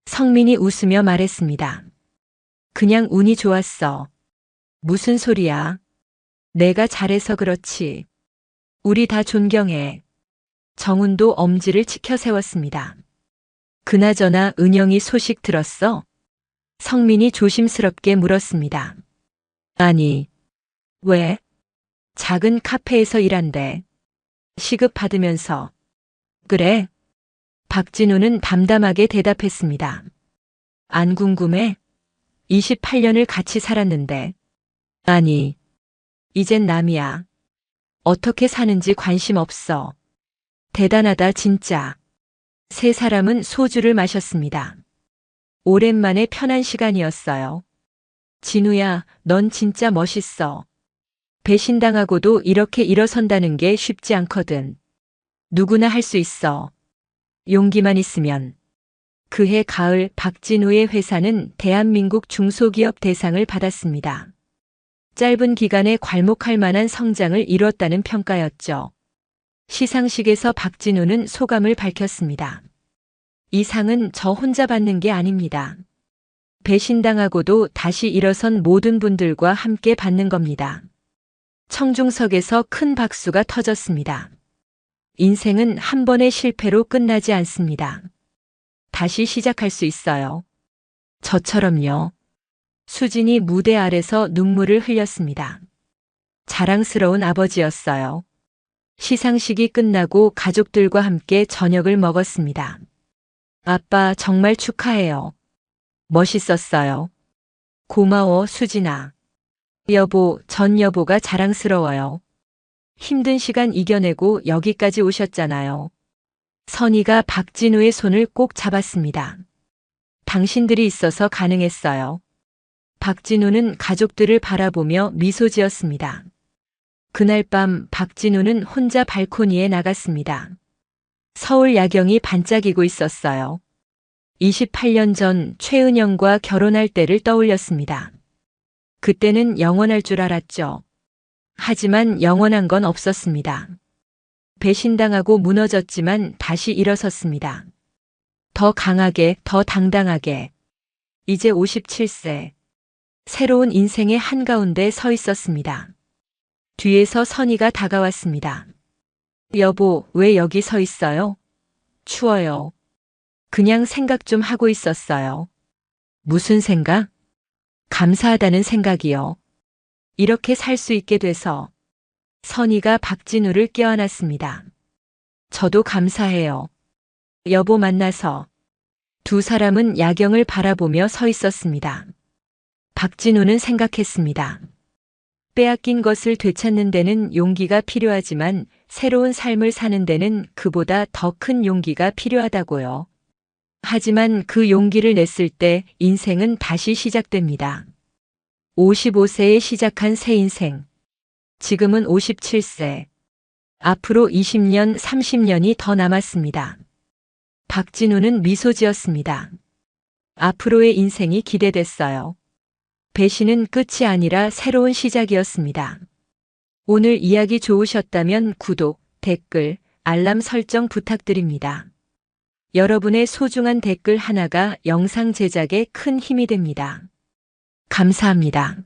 성민이 웃으며 말했습니다. 그냥 운이 좋았어. 무슨 소리야? 내가 잘해서 그렇지. 우리 다 존경해. 정훈도 엄지를 치켜 세웠습니다. 그나저나 은영이 소식 들었어? 성민이 조심스럽게 물었습니다. 아니, 왜? 작은 카페에서 일한대. 시급 받으면서. 그래? 박진우는 담담하게 대답했습니다. 안 궁금해? 28년을 같이 살았는데. 아니, 이젠 남이야. 어떻게 사는지 관심 없어. 대단하다, 진짜. 세 사람은 소주를 마셨습니다. 오랜만에 편한 시간이었어요. 진우야, 넌 진짜 멋있어. 배신당하고도 이렇게 일어선다는 게 쉽지 않거든. 누구나 할 수 있어. 용기만 있으면. 그해 가을 박진우의 회사는 대한민국 중소기업 대상을 받았습니다. 짧은 기간에 괄목할 만한 성장을 이뤘다는 평가였죠. 시상식에서 박진우는 소감을 밝혔습니다. 이 상은 저 혼자 받는 게 아닙니다. 배신당하고도 다시 일어선 모든 분들과 함께 받는 겁니다. 청중석에서 큰 박수가 터졌습니다. 인생은 한 번의 실패로 끝나지 않습니다. 다시 시작할 수 있어요. 저처럼요. 수진이 무대 아래서 눈물을 흘렸습니다. 자랑스러운 아버지였어요. 시상식이 끝나고 가족들과 함께 저녁을 먹었습니다. 아빠, 정말 축하해요. 멋있었어요. 고마워, 수진아. 여보, 전 여보가 자랑스러워요. 힘든 시간 이겨내고 여기까지 오셨잖아요. 선희가 박진우의 손을 꼭 잡았습니다. 당신들이 있어서 가능했어요. 박진우는 가족들을 바라보며 미소 지었습니다. 그날 밤 박진우는 혼자 발코니에 나갔습니다. 서울 야경이 반짝이고 있었어요. 28년 전 최은영과 결혼할 때를 떠올렸습니다. 그때는 영원할 줄 알았죠. 하지만 영원한 건 없었습니다. 배신당하고 무너졌지만 다시 일어섰습니다. 더 강하게, 더 당당하게. 이제 57세. 새로운 인생의 한가운데 서 있었습니다. 뒤에서 선희가 다가왔습니다. 여보, 왜 여기 서 있어요? 추워요. 그냥 생각 좀 하고 있었어요. 무슨 생각? 감사하다는 생각이요. 이렇게 살 수 있게 돼서. 선희가 박진우를 껴안았습니다. 저도 감사해요. 여보 만나서. 두 사람은 야경을 바라보며 서 있었습니다. 박진우는 생각했습니다. 빼앗긴 것을 되찾는 데는 용기가 필요하지만 새로운 삶을 사는 데는 그보다 더 큰 용기가 필요하다고요. 하지만 그 용기를 냈을 때 인생은 다시 시작됩니다. 55세에 시작한 새 인생. 지금은 57세. 앞으로 20년, 30년이 더 남았습니다. 박진우는 미소 지었습니다. 앞으로의 인생이 기대됐어요. 배신은 끝이 아니라 새로운 시작이었습니다. 오늘 이야기 좋으셨다면 구독, 댓글, 알람 설정 부탁드립니다. 여러분의 소중한 댓글 하나가 영상 제작에 큰 힘이 됩니다. 감사합니다.